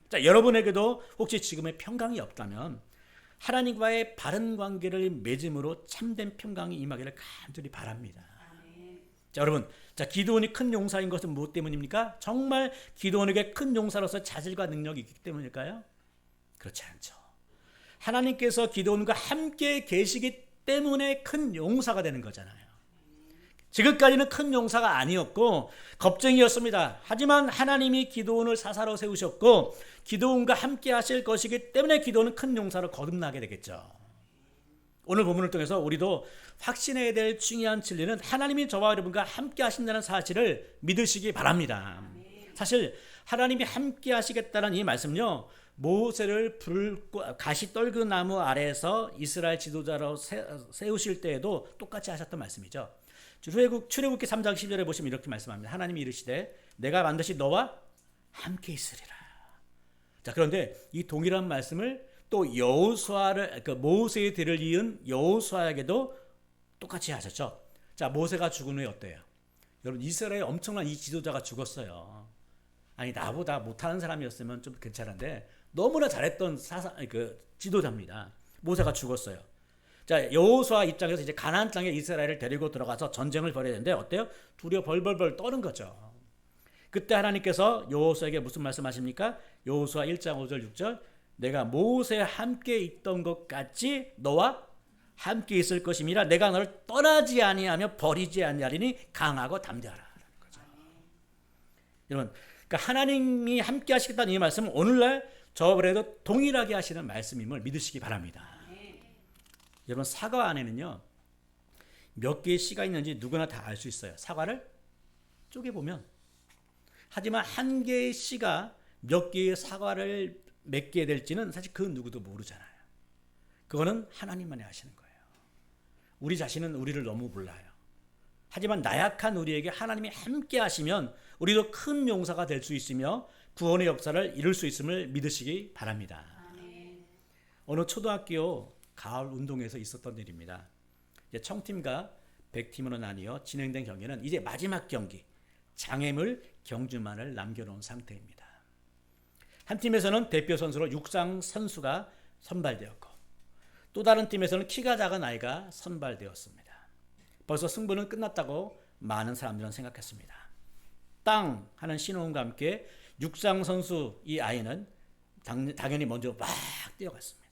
자, 여러분에게도 혹시 지금의 평강이 없다면 하나님과의 바른 관계를 맺음으로 참된 평강이 임하기를 간절히 바랍니다. 자, 여러분, 자, 기드온이 큰 용사인 것은 무엇 때문입니까? 정말 기드온에게 큰 용사로서 자질과 능력이 있기 때문일까요? 그렇지 않죠. 하나님께서 기드온과 함께 계시기 때문에 큰 용사가 되는 거잖아요. 지금까지는 큰 용사가 아니었고 겁쟁이였습니다. 하지만 하나님이 기드온을 사사로 세우셨고 기드온과 함께 하실 것이기 때문에 기드온은 큰 용사로 거듭나게 되겠죠. 오늘 본문을 통해서 우리도 확신해야 될 중요한 진리는 하나님이 저와 여러분과 함께 하신다는 사실을 믿으시기 바랍니다. 사실 하나님이 함께 하시겠다는 이 말씀요, 모세를 가시 떨그 나무 아래에서 이스라엘 지도자로 세우실 때에도 똑같이 하셨던 말씀이죠. 출애굽기 3장 10절에 보시면 이렇게 말씀합니다. 하나님이 이르시되 내가 반드시 너와 함께 있으리라. 자, 그런데 이 동일한 말씀을 또 여호수아를, 그 모세의 뒤를 이은 여호수아에게도 똑같이 하셨죠. 자, 모세가 죽은 후에 어때요? 여러분, 이스라엘에 엄청난 이 지도자가 죽었어요. 아니, 나보다 못하는 사람이었으면 좀 괜찮은데 너무나 잘했던 지도자입니다. 모세가 죽었어요. 자, 여호수아 입장에서 이제 가나안 땅에 이스라엘을 데리고 들어가서 전쟁을 벌여야 되는데 어때요? 두려워 벌벌벌 떠는 거죠. 그때 하나님께서 여호수아에게 무슨 말씀하십니까? 여호수아 1장 5절 6절 내가 모세와 함께 있던 것 같이 너와 함께 있을 것임이라 내가 너를 떠나지 아니하며 버리지 아니하리니 강하고 담대하라. 거죠. 여러분, 그러니까 하나님이 함께 하시겠다는 이 말씀은 오늘날 저번에도 동일하게 하시는 말씀임을 믿으시기 바랍니다. 여러분, 사과 안에는요 몇 개의 씨가 있는지 누구나 다 알 수 있어요. 사과를 쪼개보면. 하지만 한 개의 씨가 몇 개의 사과를 맺게 될지는 사실 그 누구도 모르잖아요. 그거는 하나님만이 아시는 거예요. 우리 자신은 우리를 너무 몰라요. 하지만 나약한 우리에게 하나님이 함께 하시면 우리도 큰 용사가 될 수 있으며 구원의 역사를 이룰 수 있음을 믿으시기 바랍니다. 어느 초등학교 가을 운동회에서 있었던 일입니다. 이제 청팀과 백팀으로 나뉘어 진행된 경기는 이제 마지막 경기, 장애물 경주만을 남겨놓은 상태입니다. 한 팀에서는 대표 선수로 육상 선수가 선발되었고 또 다른 팀에서는 키가 작은 아이가 선발되었습니다. 벌써 승부는 끝났다고 많은 사람들은 생각했습니다. 땅 하는 신호음과 함께 육상 선수 이 아이는 당연히 먼저 막 뛰어갔습니다.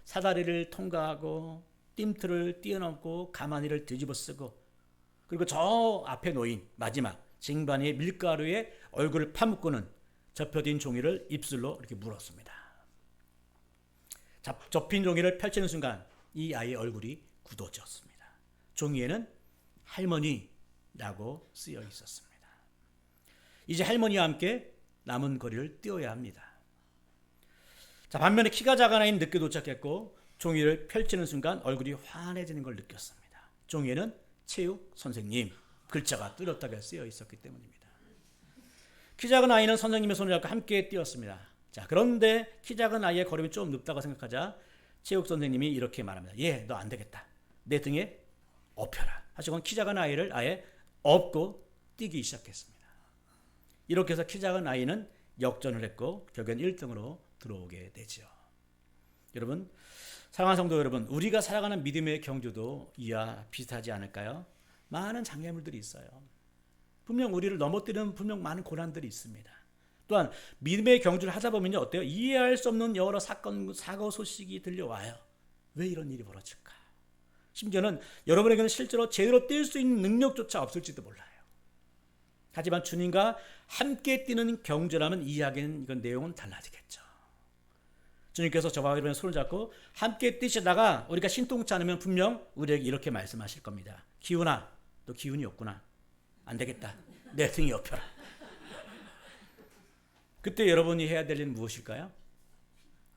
사다리를 통과하고 뜀틀을 뛰어넘고 가마니를 뒤집어 쓰고 그리고 저 앞에 놓인 마지막 쟁반위의 밀가루에 얼굴을 파묻고는 접혀진 종이를 입술로 이렇게 물었습니다. 접힌 종이를 펼치는 순간 이 아이의 얼굴이 굳어졌습니다. 종이에는 할머니라고 쓰여 있었습니다. 이제 할머니와 함께 남은 거리를 뛰어야 합니다. 자, 반면에 키가 작은 아이는 늦게 도착했고 종이를 펼치는 순간 얼굴이 환해지는 걸 느꼈습니다. 종이에는 체육 선생님 글자가 뚜렷하게 쓰여 있었기 때문입니다. 키 작은 아이는 선생님의 손을 잡고 함께 뛰었습니다. 자, 그런데 키 작은 아이의 걸음이 좀 늦다고 생각하자 체육 선생님이 이렇게 말합니다. 예, 너 안 되겠다. 내 등에 업혀라. 하시고 키 작은 아이를 아예 업고 뛰기 시작했습니다. 이렇게 해서 키 작은 아이는 역전을 했고 결국엔 1등으로 들어오게 되죠. 여러분, 사랑하는 성도 여러분, 우리가 살아가는 믿음의 경주도 이와 비슷하지 않을까요? 많은 장애물들이 있어요. 분명 우리를 넘어뜨리는 분명 많은 고난들이 있습니다. 또한 믿음의 경주를 하다 보면요 어때요? 이해할 수 없는 여러 사고 소식이 들려와요. 왜 이런 일이 벌어질까? 심지어는 여러분에게는 실제로 제대로 뛸 수 있는 능력조차 없을지도 몰라요. 하지만 주님과 함께 뛰는 경주라면 이야기는 이건 내용은 달라지겠죠. 주님께서 저와 여러분의 손을 잡고 함께 뛰시다가 우리가 신통치 않으면 분명 우리에게 이렇게 말씀하실 겁니다. 기훈아, 너 기운이 없구나. 안 되겠다. 내 등이 엎혀라. 그때 여러분이 해야 될 일은 무엇일까요?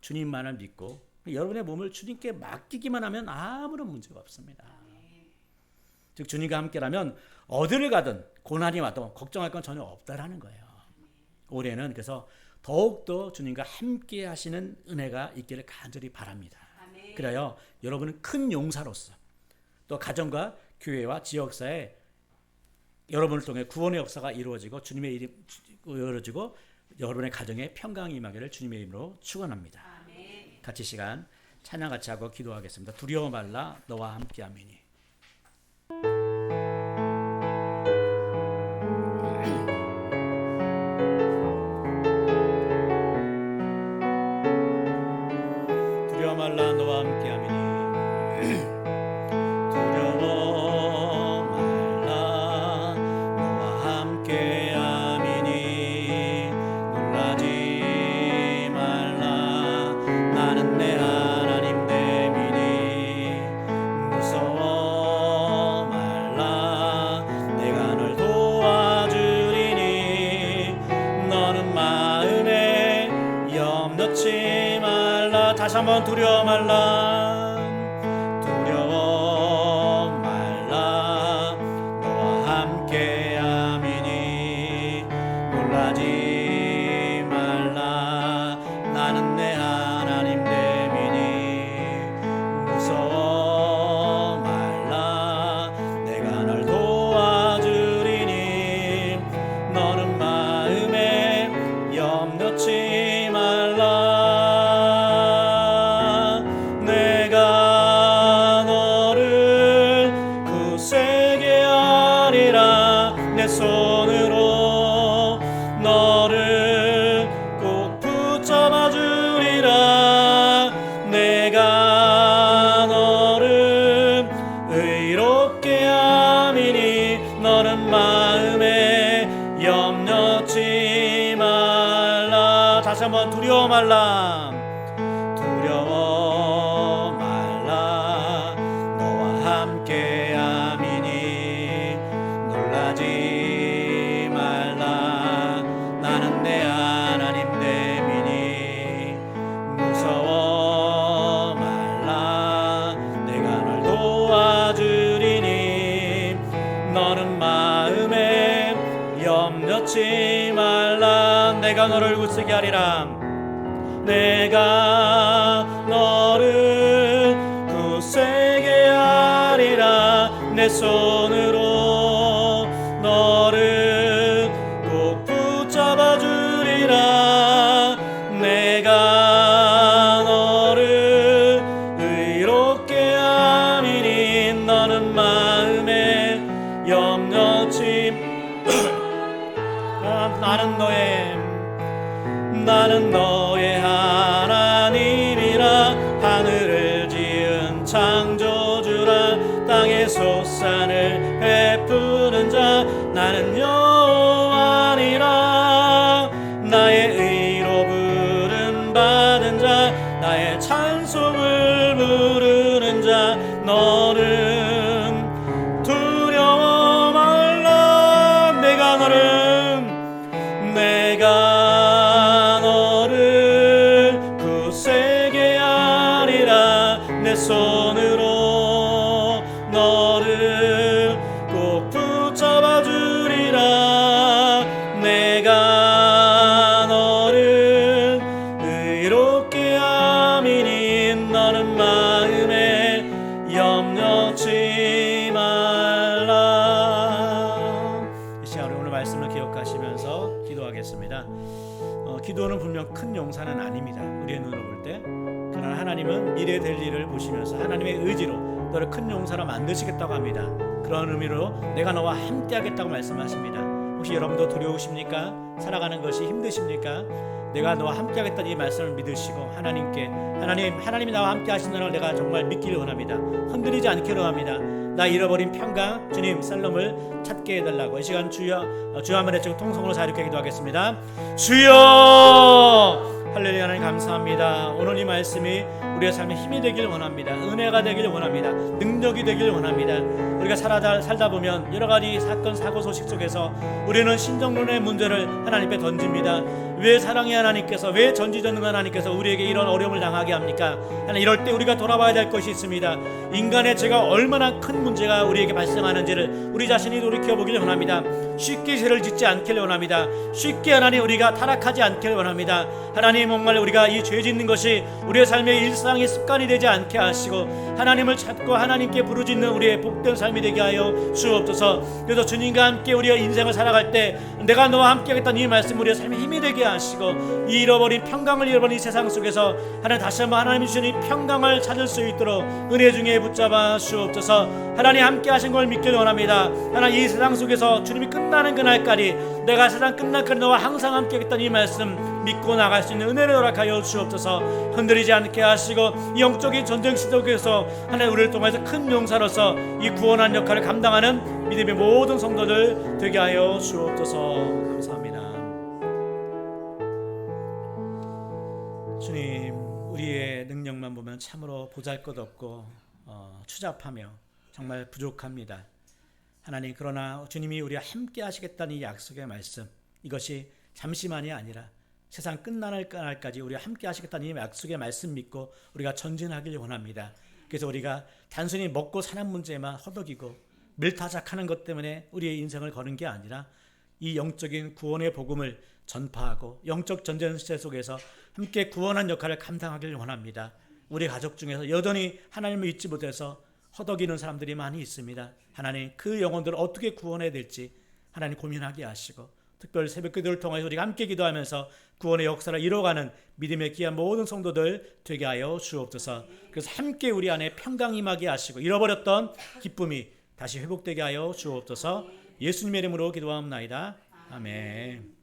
주님만을 믿고 여러분의 몸을 주님께 맡기기만 하면 아무런 문제가 없습니다. 즉 주님과 함께라면 어디를 가든 고난이 와도 걱정할 건 전혀 없다라는 거예요. 올해는 그래서 더욱더 주님과 함께 하시는 은혜가 있기를 간절히 바랍니다. 그래요 여러분은 큰 용사로서 또 가정과 교회와 지역사에 여러분을 통해 구원의 역사가 이루어지고 주님의 이름 이루어지고 여러분의 가정에 평강이 임하기를 주님의 이름으로 축원합니다. 같이 시간 찬양 같이 하고 기도하겠습니다. 두려워 말라 너와 함께함이니. 두려워 말라 너와 함께함이니. 두려워 말라 너와 함께함이니. 놀라지 말라 나는 내 하나님 됨이니. 무서워 말라 내가 널 도와주리니. 너는 마음에 염려치 말라. 다시 한번 두려워 말라. 두려워 말라 너와 함께함이니. 놀라지 말라 나는 내 하나님 됨이니. 무서워 말라 내가 널 도와주리니. 너는 마음에 염려치 말라. 내가 너를 굳세게 하리라. 내 손으로 너를 꼭 붙잡아 주리라. 내가 너를 의롭게 함이니. 너는 마음에 염려치 말라. 다시 한번 두려워 말라. 두려워 말라 너와 함께함이니. 놀라지 말라 나는 내 하나님 됨이니. 무서워 말라 내가 널 도와주리니. 너는 마음에 염려치 말라. 내가 너를 굳세게 하리라. 내가 너를 굳세게 하리라. 내 손으로 너를 꼭 붙잡아 주리라. 내가 너를 의롭게 함이니. 너는 마음에 염려치 나는 너의 하나님이라. 하늘을 지은 창조주라. 땅의 솟산을 베푸는 자. 나는 여호와니라. 나의 의로 부름 받은 자. 나의 찬송을 부르는 자. 너는 두려워 말라. 내가 너를 굳세게 하리라. 내 손으로 너를 꼭 붙잡아 주리라. 내가 너를 의롭게 함이니. 너는 마음에 염려치 말라. 이 시간 오늘 말씀을 기억하시면서 기도하겠습니다. 기도는 분명 큰 용사는 아닙니다. 우리의 눈으로 볼 때. 그러나 하나님은 미래 될 일을 보시면서 하나님의 의지로 너를 큰 용사로 만드시겠다고 합니다. 그런 의미로 내가 너와 함께 하겠다고 말씀하십니다. 혹시 여러분도 두려우십니까? 살아가는 것이 힘드십니까? 내가 너와 함께 하겠다는 이 말씀을 믿으시고 하나님이 나와 함께 하시는 걸 내가 정말 믿기를 원합니다. 흔들리지 않기를 원합니다. 나 잃어버린 평강 주님 샬롬을 찾게 해달라고 이 시간 주여 한번 좀 통성으로 자유롭게 기도하겠습니다. 주여 할렐루야. 하나님 감사합니다. 오늘 이 말씀이 우리의 삶에 힘이 되길 원합니다. 은혜가 되길 원합니다. 능력이 되길 원합니다. 우리가 살다 보면 여러 가지 사건 사고 소식 속에서 우리는 신정론의 문제를 하나님 앞에 던집니다. 왜 사랑의 하나님께서, 왜 전지전능한 하나님께서 우리에게 이런 어려움을 당하게 합니까? 하나님, 이럴 때 우리가 돌아봐야 될 것이 있습니다. 인간의 죄가 얼마나 큰 문제가 우리에게 발생하는지를 우리 자신이 돌이켜보기를 원합니다. 쉽게 죄를 짓지 않기를 원합니다. 쉽게 하나님 우리가 타락하지 않기를 원합니다. 하나님, 정말 우리가 이 죄 짓는 것이 우리의 삶의 일상의 습관이 되지 않게 하시고 하나님을 찾고 하나님께 부르짖는 우리의 복된 삶이 되게 하여 주옵소서. 그래서 주님과 함께 우리가 인생을 살아갈 때 내가 너와 함께 하겠다는 이 말씀 우리의 삶에 힘이 되게 하시고 이 잃어버린 평강을 잃어버린 이 세상 속에서 하나님 다시 한번 하나님이 주신 이 평강을 찾을 수 있도록 은혜 중에 붙잡아 주옵소서. 하나님 함께 하신 걸 믿기를 원합니다. 하나님, 이 세상 속에서 주님이 끝나는 그날까지 내가 세상 끝날까지 너와 항상 함께 하겠다는 이 말씀 믿고 나갈 수 있는 은혜를 허락하여 주옵소서. 흔들리지 않게 하시고 이 영적인 전쟁 시대에서 하나님 우리를 통해서 큰 용사로서 이 구원한 역할을 감당하는 믿음의 모든 성도들 되게 하여 주옵소서. 감사합니다. 주님, 우리의 능력만 보면 참으로 보잘것없고 추잡하며 정말 부족합니다. 하나님, 그러나 주님이 우리와 함께 하시겠다는 이 약속의 말씀, 이것이 잠시만이 아니라 세상 끝나는 날까지 우리와 함께 하시겠다는 이 약속의 말씀 믿고 우리가 전진하길 원합니다. 그래서 우리가 단순히 먹고 사는 문제만 허덕이고 밀타작하는 것 때문에 우리의 인생을 거는 게 아니라 이 영적인 구원의 복음을 전파하고 영적 전쟁 시대 속에서 함께 구원한 역할을 감당하길 원합니다. 우리 가족 중에서 여전히 하나님을 잊지 못해서 허덕이는 사람들이 많이 있습니다. 하나님, 그 영혼들을 어떻게 구원해야 될지 하나님 고민하게 하시고, 특별히 새벽 기도를 통해서 우리가 함께 기도하면서 구원의 역사를 이뤄가는 믿음의 귀한 모든 성도들 되게 하여 주옵소서. 그래서 함께 우리 안에 평강 임하게 하시고 잃어버렸던 기쁨이 다시 회복되게 하여 주옵소서. 예수님의 이름으로 기도하옵나이다. 아멘.